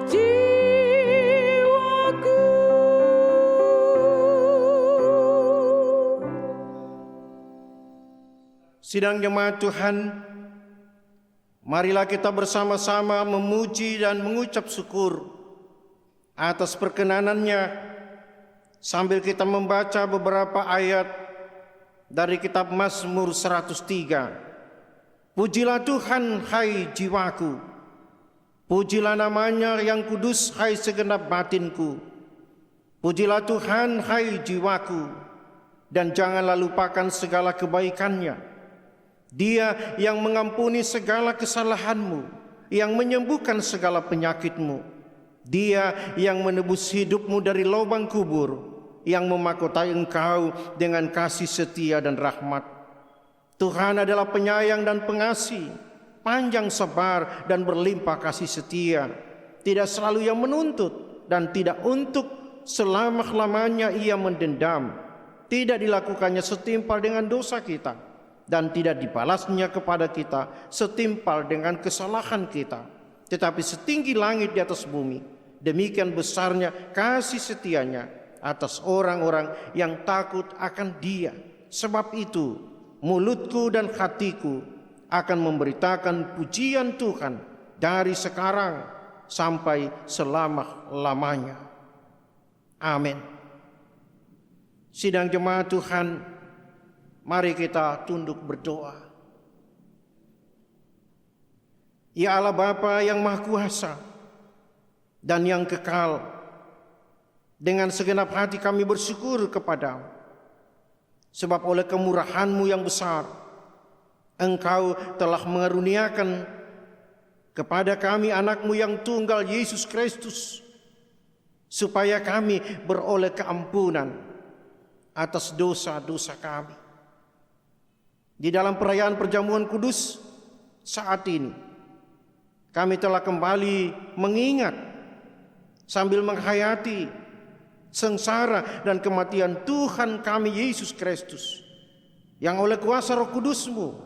jiwaku. Sidang jemaat Tuhan, marilah kita bersama-sama memuji dan mengucap syukur atas perkenanannya sambil kita membaca beberapa ayat dari kitab Mazmur 103. Pujilah Tuhan, hai jiwaku, pujilah namanya yang kudus, hai segenap batinku. Pujilah Tuhan, hai jiwaku, dan janganlah lupakan segala kebaikannya. Dia yang mengampuni segala kesalahanmu, yang menyembuhkan segala penyakitmu. Dia yang menebus hidupmu dari lubang kubur, yang memahkotai engkau dengan kasih setia dan rahmat. Tuhan adalah penyayang dan pengasih, panjang sabar dan berlimpah kasih setia. Tidak selalu yang menuntut, dan tidak untuk selama-lamanya ia mendendam. Tidak dilakukannya setimpal dengan dosa kita, dan tidak dibalasnya kepada kita setimpal dengan kesalahan kita. Tetapi setinggi langit di atas bumi, demikian besarnya kasih setianya atas orang-orang yang takut akan Dia. Sebab itu mulutku dan hatiku akan memberitakan pujian Tuhan dari sekarang sampai selama-lamanya. Amin. Sidang jemaat Tuhan, mari kita tunduk berdoa. Ya Allah Bapa yang Maha Kuasa dan yang kekal, dengan segenap hati kami bersyukur kepadamu, sebab oleh kemurahan-Mu yang besar, Engkau telah mengaruniakan kepada kami anak-Mu yang tunggal, Yesus Kristus, supaya kami beroleh keampunan atas dosa-dosa kami. Di dalam perayaan perjamuan kudus saat ini, kami telah kembali mengingat sambil menghayati sengsara dan kematian Tuhan kami Yesus Kristus, yang oleh kuasa Roh Kudus-Mu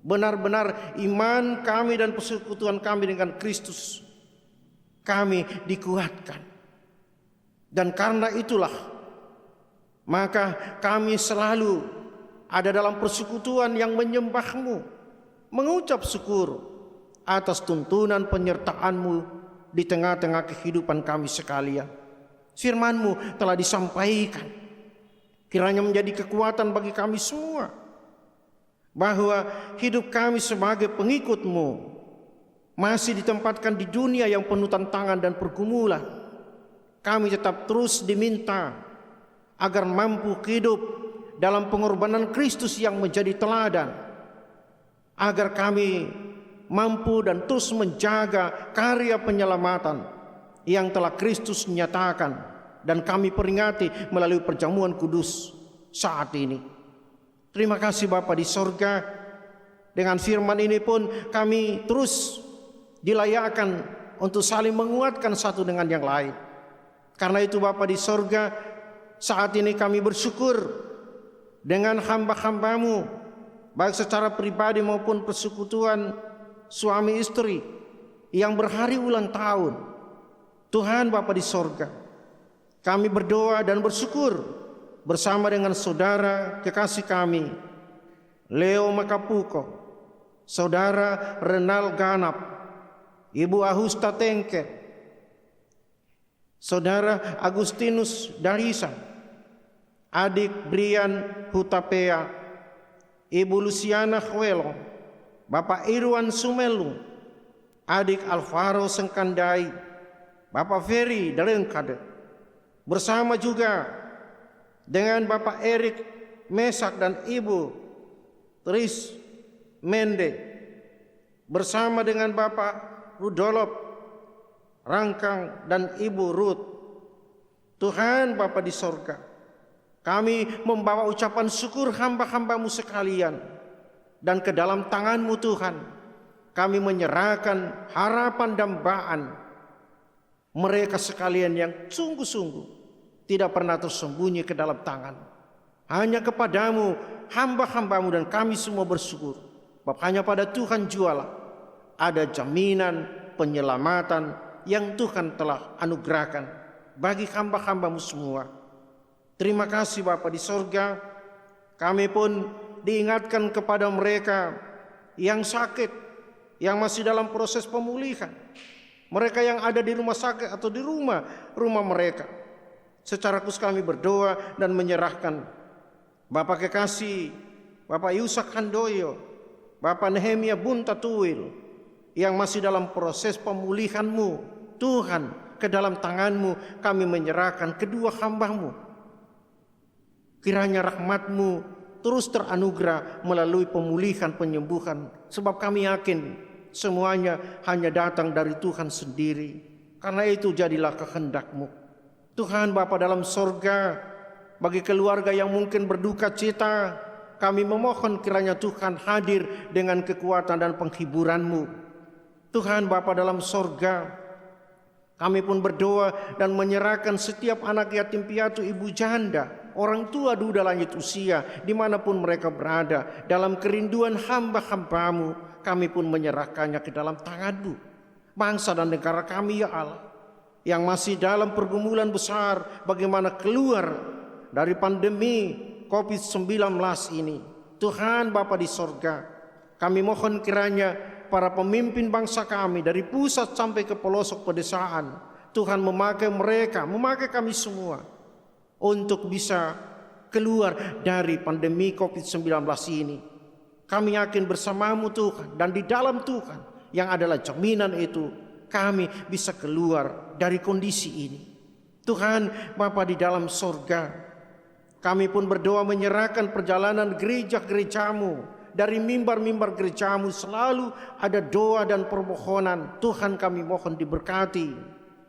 benar-benar iman kami dan persekutuan kami dengan Kristus kami dikuatkan. Dan karena itulah maka kami selalu ada dalam persekutuan yang menyembah-Mu, mengucap syukur atas tuntunan penyertaan-Mu di tengah-tengah kehidupan kami sekalian. Firman-Mu telah disampaikan, kiranya menjadi kekuatan bagi kami semua, bahwa hidup kami sebagai pengikut-Mu masih ditempatkan di dunia yang penuh tantangan dan pergumulan. Kami tetap terus diminta agar mampu hidup dalam pengorbanan Kristus yang menjadi teladan, agar kami mampu dan terus menjaga karya penyelamatan yang telah Kristus nyatakan dan kami peringati melalui perjamuan kudus saat ini. Terima kasih Bapa di sorga, dengan firman ini pun kami terus dilayakkan untuk saling menguatkan satu dengan yang lain. Karena itu Bapa di sorga, saat ini kami bersyukur dengan hamba-hambamu, baik secara pribadi maupun persekutuan suami istri yang berhari ulang tahun. Tuhan Bapa di sorga, kami berdoa dan bersyukur bersama dengan saudara kekasih kami, Leo Makapuko, saudara Renal Ganap, Ibu Ahusta Tengke, saudara Agustinus Darisa, adik Brian Hutapea, Ibu Luciana Huelo, Bapak Irwan Sumelu, adik Alvaro Sengkandai, Bapak Ferry Dalengkade, bersama juga dengan Bapak Erik Mesak dan Ibu Tris Mende, bersama dengan Bapak Rudolf Rangkang dan Ibu Ruth. Tuhan Bapa di sorga, kami membawa ucapan syukur hamba-hambamu sekalian, dan ke dalam tangan-Mu Tuhan kami menyerahkan harapan dambaan mereka sekalian yang sungguh-sungguh tidak pernah tersembunyi ke dalam tangan. Hanya kepadamu hamba-hambamu dan kami semua bersyukur, sebab hanya pada Tuhan jualah ada jaminan penyelamatan yang Tuhan telah anugerahkan bagi hamba-hambamu semua. Terima kasih Bapa di sorga, kami pun diingatkan kepada mereka yang sakit, yang masih dalam proses pemulihan, mereka yang ada di rumah sakit atau di rumah mereka. Secara khusus kami berdoa dan menyerahkan Bapak kekasih, Bapak Yusak Handoyo, Bapak Nehemia Buntatuil, yang masih dalam proses pemulihan-Mu. Tuhan, ke dalam tangan-Mu kami menyerahkan kedua hamba-Mu. Kiranya rahmat-Mu terus teranugerah melalui pemulihan penyembuhan, sebab kami yakin semuanya hanya datang dari Tuhan sendiri. Karena itu jadilah kehendak-Mu. Tuhan Bapa dalam sorga, bagi keluarga yang mungkin berduka cita, kami memohon kiranya Tuhan hadir dengan kekuatan dan penghiburan-Mu. Tuhan Bapa dalam sorga, kami pun berdoa dan menyerahkan setiap anak yatim piatu, ibu janda, orang tua duda lanjut usia, dimanapun mereka berada, dalam kerinduan hamba-hambamu, kami pun menyerahkannya ke dalam tangan-Mu. Bangsa dan negara kami ya Allah, yang masih dalam pergumulan besar bagaimana keluar dari pandemi COVID-19 ini. Tuhan Bapa di sorga, kami mohon kiranya para pemimpin bangsa kami dari pusat sampai ke pelosok pedesaan, Tuhan memakai mereka, memakai kami semua untuk bisa keluar dari pandemi COVID-19 ini. Kami yakin bersama-Mu Tuhan, dan di dalam Tuhan yang adalah jaminan itu, kami bisa keluar dari kondisi ini. Tuhan Bapa di dalam sorga, kami pun berdoa menyerahkan perjalanan gereja-gereja-Mu. Dari mimbar-mimbar gereja-Mu selalu ada doa dan permohonan. Tuhan kami mohon diberkati,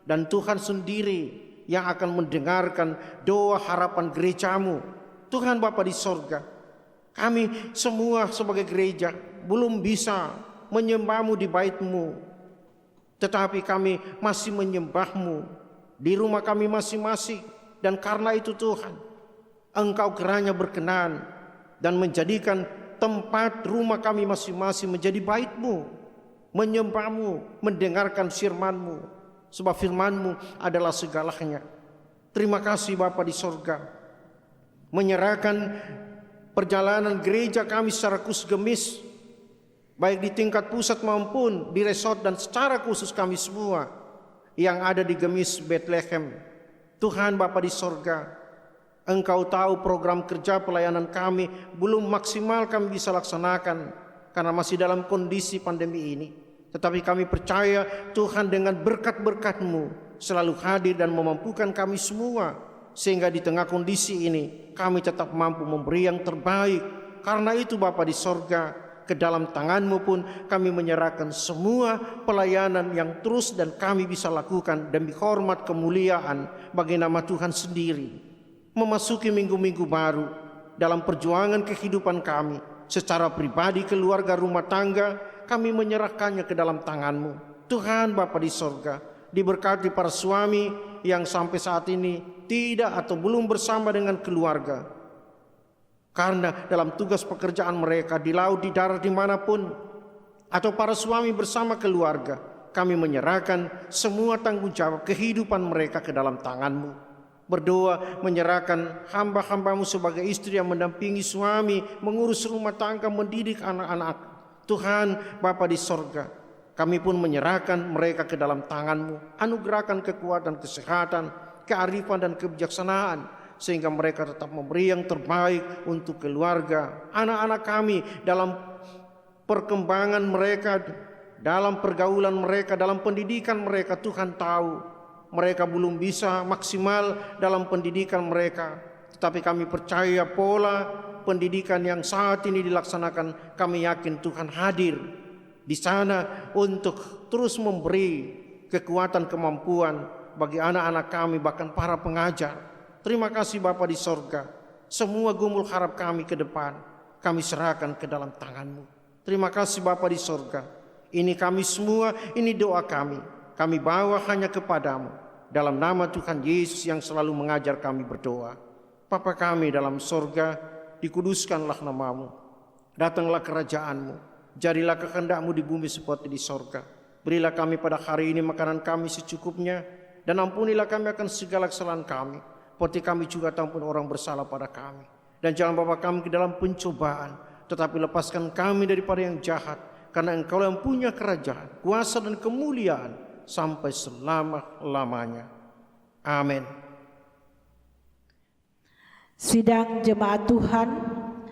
dan Tuhan sendiri yang akan mendengarkan doa harapan gereja-Mu. Tuhan Bapa di sorga, kami semua sebagai gereja belum bisa menyembah-Mu di bait-Mu, tetapi kami masih menyembah-Mu di rumah kami masing-masing. Dan karena itu Tuhan, Engkau kiranya berkenan dan menjadikan tempat rumah kami masing-masing menjadi bait-Mu, menyembah-Mu, mendengarkan firman-Mu, sebab firman-Mu adalah segalanya. Terima kasih Bapa di sorga, menyerahkan perjalanan gereja kami secara khusus gemis, baik di tingkat pusat maupun di resort, dan secara khusus kami semua yang ada di Gemis Bethlehem. Tuhan Bapa di sorga, Engkau tahu program kerja pelayanan kami belum maksimal kami bisa laksanakan karena masih dalam kondisi pandemi ini. Tetapi kami percaya Tuhan dengan berkat-berkat-Mu selalu hadir dan memampukan kami semua, sehingga di tengah kondisi ini kami tetap mampu memberi yang terbaik. Karena itu Bapa di sorga, ke dalam tangan-Mu pun kami menyerahkan semua pelayanan yang terus dan kami bisa lakukan demi hormat kemuliaan bagi nama Tuhan sendiri. Memasuki minggu-minggu baru dalam perjuangan kehidupan kami secara pribadi, keluarga, rumah tangga, kami menyerahkannya ke dalam tangan-Mu. Tuhan Bapa di sorga, diberkati para suami yang sampai saat ini tidak atau belum bersama dengan keluarga. Karena dalam tugas pekerjaan mereka di laut, di darat, dimanapun, atau para suami bersama keluarga, kami menyerahkan semua tanggung jawab kehidupan mereka ke dalam tangan-Mu. Berdoa menyerahkan hamba-hamba-Mu sebagai istri yang mendampingi suami, mengurus rumah tangga, mendidik anak-anak. Tuhan Bapa di sorga, kami pun menyerahkan mereka ke dalam tangan-Mu. Anugerahkan kekuatan, kesehatan, kearifan dan kebijaksanaan, sehingga mereka tetap memberi yang terbaik untuk keluarga, anak-anak kami dalam perkembangan mereka, dalam pergaulan mereka, dalam pendidikan mereka. Tuhan tahu mereka belum bisa maksimal dalam pendidikan mereka, tetapi kami percaya pola pendidikan yang saat ini dilaksanakan, kami yakin Tuhan hadir di sana untuk terus memberi kekuatan, kemampuan bagi anak-anak kami, bahkan para pengajar. Terima kasih Bapa di sorga, semua gumul harap kami ke depan kami serahkan ke dalam tangan-Mu. Terima kasih Bapa di sorga, ini kami semua, ini doa kami bawa hanya kepadamu. Dalam nama Tuhan Yesus yang selalu mengajar kami berdoa. Bapa kami dalam sorga, dikuduskanlah nama-Mu. Datanglah kerajaan-Mu. Jadilah kehendak-Mu di bumi seperti di sorga. Berilah kami pada hari ini makanan kami secukupnya. Dan ampunilah kami akan segala kesalahan kami, seperti kami juga ampun orang bersalah pada kami. Dan jangan bawa kami ke dalam pencobaan, tetapi lepaskan kami daripada yang jahat. Karena Engkau yang punya kerajaan, kuasa dan kemuliaan sampai selama-lamanya. Amin. Sidang jemaat Tuhan,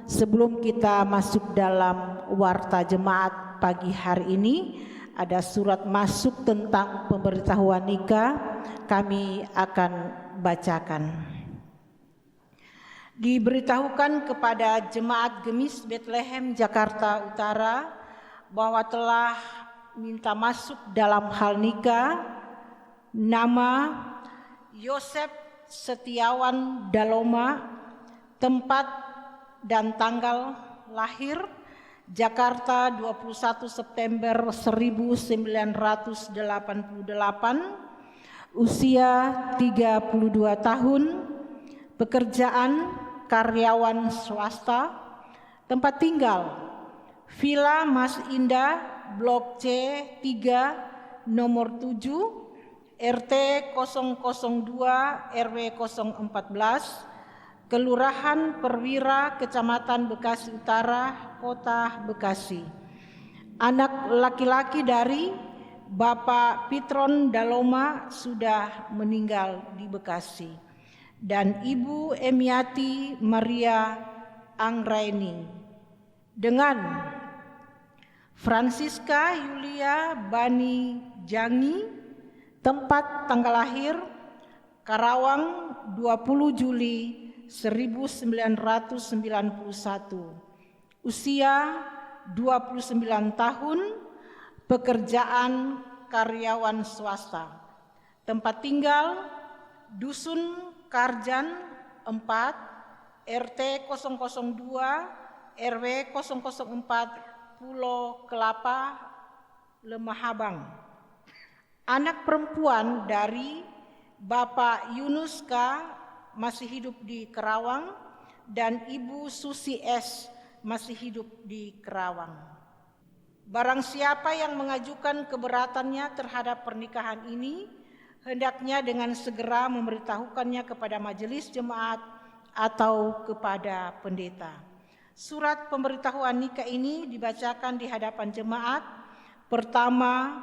sebelum kita masuk dalam warta jemaat pagi hari ini, ada surat masuk tentang pemberitahuan nikah, kami akan bacakan. Diberitahukan kepada jemaat Gemis Bethlehem Jakarta Utara bahwa telah minta masuk dalam hal nikah nama Yosef Setiawan Daloma, tempat dan tanggal lahir Jakarta 21 September 1988, usia 32 tahun, pekerjaan karyawan swasta, tempat tinggal Villa Mas Indah Blok C 3 nomor 7 RT 002 RW 014 Kelurahan Perwira Kecamatan Bekasi Utara Kota Bekasi. Anak laki-laki dari Bapak Pitron Daloma sudah meninggal di Bekasi, dan Ibu Emiati Maria Anggraini dengan Francisca Yulia Bani Jangi, tempat tanggal lahir Karawang 20 Juli 1991, usia 29 tahun, pekerjaan karyawan swasta, tempat tinggal Dusun Karjan 4 RT 002 RW 004 Pulau Kelapa, Lemahabang. Anak perempuan dari Bapak Yunus K. masih hidup di Kerawang, dan Ibu Susi S. masih hidup di Kerawang. Barang siapa yang mengajukan keberatannya terhadap pernikahan ini, hendaknya dengan segera memberitahukannya kepada majelis jemaat atau kepada pendeta. Surat pemberitahuan nikah ini dibacakan di hadapan jemaat pertama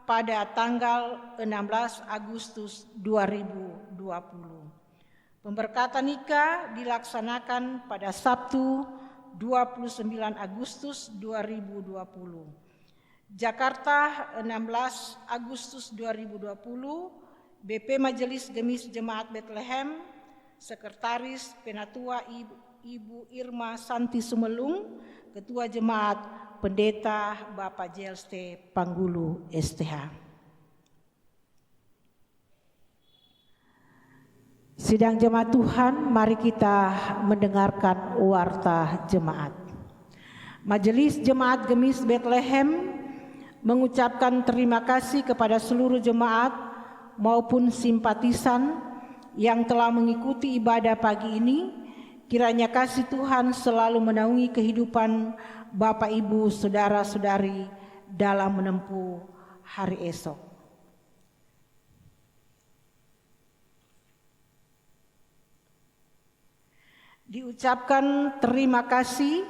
pada tanggal 16 Agustus 2020. Pemberkatan nikah dilaksanakan pada Sabtu 29 Agustus 2020. Jakarta 16 Agustus 2020, BP Majelis Gemis Jemaat Bethlehem, Sekretaris Penatua Ibu Irma Santi Sumelung, Ketua Jemaat Pendeta Bapak JLT Panggulu STH. Sidang jemaat Tuhan, mari kita mendengarkan warta jemaat. Majelis Jemaat Gemis Bethlehem mengucapkan terima kasih kepada seluruh jemaat maupun simpatisan yang telah mengikuti ibadah pagi ini, kiranya kasih Tuhan selalu menaungi kehidupan Bapak, Ibu, Saudara-saudari dalam menempuh hari esok. Diucapkan terima kasih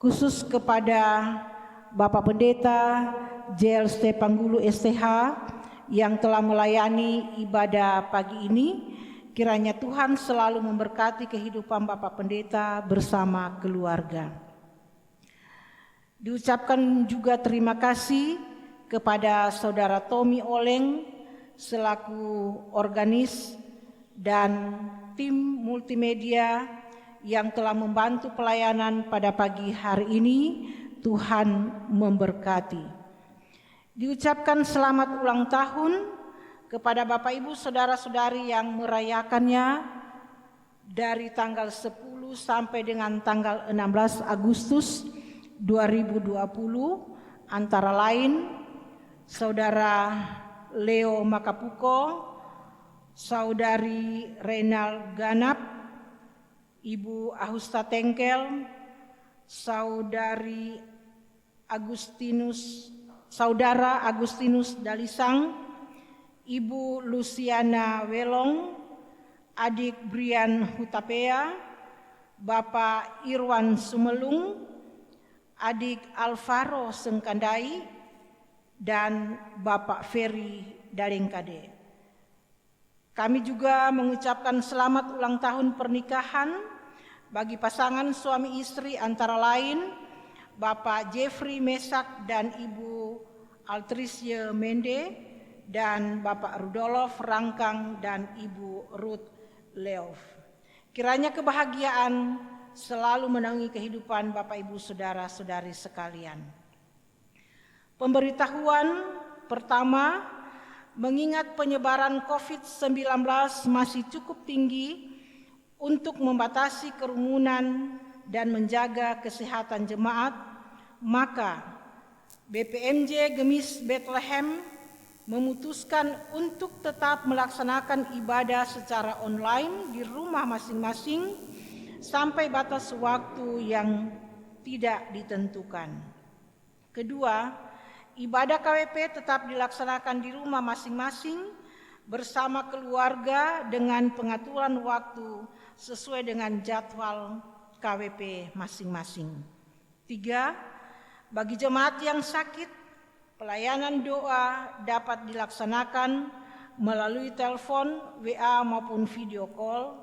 khusus kepada Bapak Pendeta JLC Panggulu STH yang telah melayani ibadah pagi ini. Kiranya Tuhan selalu memberkati kehidupan Bapak Pendeta bersama keluarga. Diucapkan juga terima kasih kepada Saudara Tommy Oleng selaku organis dan tim multimedia yang telah membantu pelayanan pada pagi hari ini. Tuhan memberkati. Diucapkan selamat ulang tahun kepada Bapak, Ibu, Saudara-saudari yang merayakannya dari tanggal 10 sampai dengan tanggal 16 Agustus 2020, antara lain Saudara Leo Makapuko, Saudari Renal Ganap, Ibu Ahusta Tengkel, Saudara Agustinus Dalisang, Ibu Luciana Welong, Adik Brian Hutapea, Bapak Irwan Sumelung, Adik Alvaro Sengkandai, dan Bapak Ferry Dalengkade. Kami juga mengucapkan selamat ulang tahun pernikahan bagi pasangan suami istri antara lain Bapak Jeffrey Mesak dan Ibu Altricia Mende, dan Bapak Rudolf Rangkang dan Ibu Ruth Leof. Kiranya kebahagiaan selalu menaungi kehidupan Bapak, Ibu, Saudara-saudari sekalian. Pemberitahuan pertama, mengingat penyebaran COVID-19 masih cukup tinggi, untuk membatasi kerumunan dan menjaga kesehatan jemaat, maka BPMJ Gemis Bethlehem memutuskan untuk tetap melaksanakan ibadah secara online di rumah masing-masing sampai batas waktu yang tidak ditentukan. Kedua, ibadah KWP tetap dilaksanakan di rumah masing-masing bersama keluarga dengan pengaturan waktu sesuai dengan jadwal KWP masing-masing. 3. Bagi jemaat yang sakit, pelayanan doa dapat dilaksanakan melalui telepon, WA maupun video call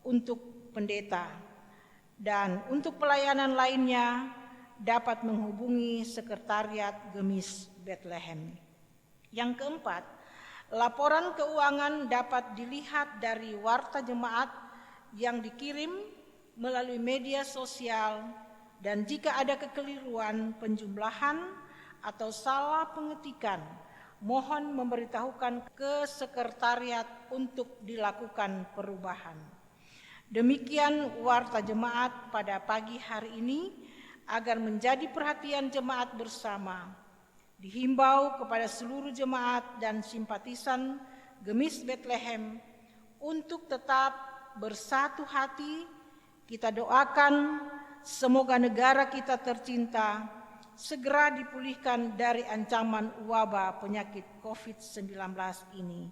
untuk pendeta. Dan untuk pelayanan lainnya dapat menghubungi Sekretariat Gemis Bethlehem. Yang keempat, laporan keuangan dapat dilihat dari warta jemaat yang dikirim melalui media sosial, dan jika ada kekeliruan penjumlahan atau salah pengetikan, mohon memberitahukan ke sekretariat untuk dilakukan perubahan. Demikian warta jemaat pada pagi hari ini agar menjadi perhatian jemaat bersama. Dihimbau kepada seluruh jemaat dan simpatisan Gemis Bethlehem untuk tetap bersatu hati. Kita doakan semoga negara kita tercinta segera dipulihkan dari ancaman wabah penyakit COVID-19 ini,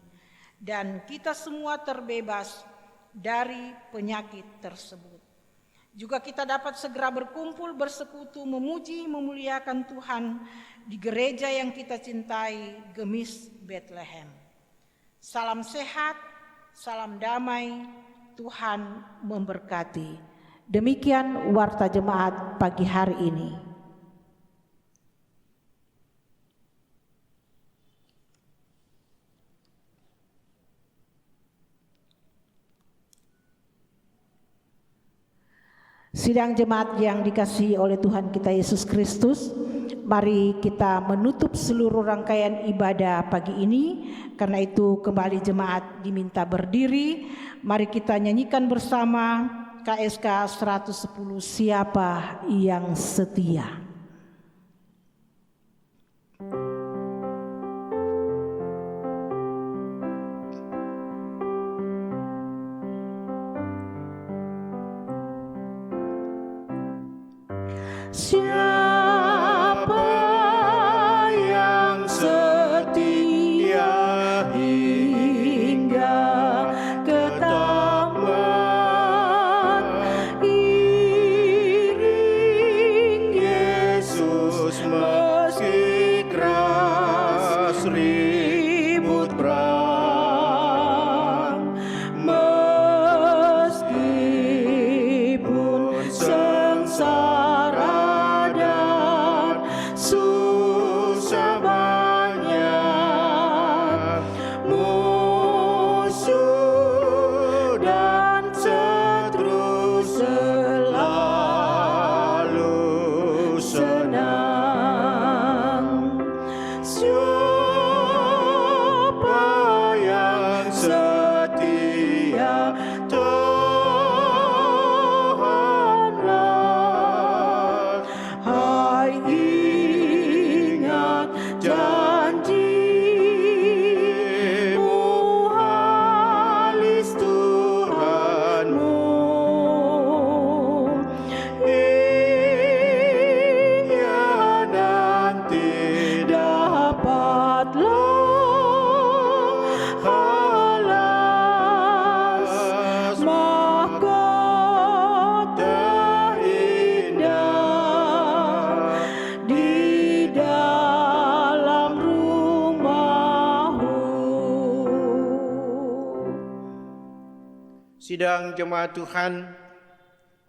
dan kita semua terbebas dari penyakit tersebut. Juga kita dapat segera berkumpul, bersekutu, memuji, memuliakan Tuhan di gereja yang kita cintai, Gemis Bethlehem. Salam sehat, salam damai, Tuhan memberkati. Demikian warta jemaat pagi hari ini. Sidang jemaat yang dikasihi oleh Tuhan kita Yesus Kristus, mari kita menutup seluruh rangkaian ibadah pagi ini. Karena itu kembali jemaat diminta berdiri. Mari kita nyanyikan bersama KSK 110, Siapa yang Setia. Siapa yang setia hingga ke tamat, iring Yesus meski keras ribut perang, meskipun sengsara dan susah banyak, musuh dan seterus selalu senang. Siapa yang setia, Tuhanlah. Hai, ingat janji-Mu, halis Tuhanmu. Nanti dapatlah halas mahkota indah di dalam rumah-Mu. Sidang jemaat Tuhan,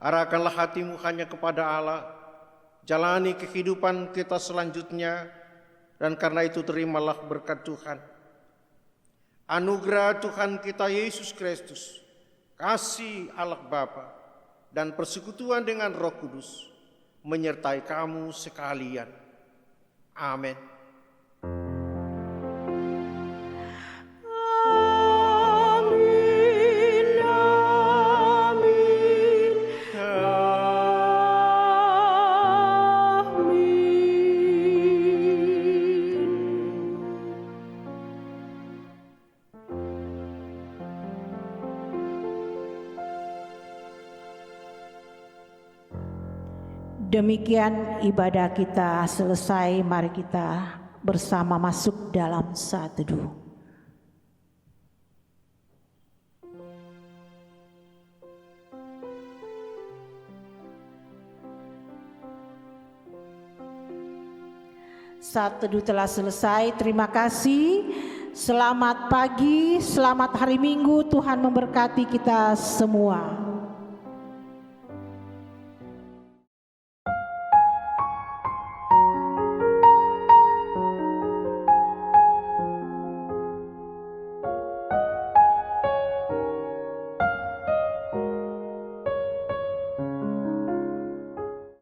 arahkanlah hatimu hanya kepada Allah, jalani kehidupan kita selanjutnya, dan karena itu terimalah berkat Tuhan. Anugerah Tuhan kita Yesus Kristus, kasih Allah Bapa, dan persekutuan dengan Roh Kudus menyertai kamu sekalian. Amin. Amin, amin, Demikian ibadah kita selesai. Mari kita bersama masuk dalam saat teduh. Saat teduh telah selesai. Terima kasih. Selamat pagi, selamat hari Minggu. Tuhan memberkati kita semua.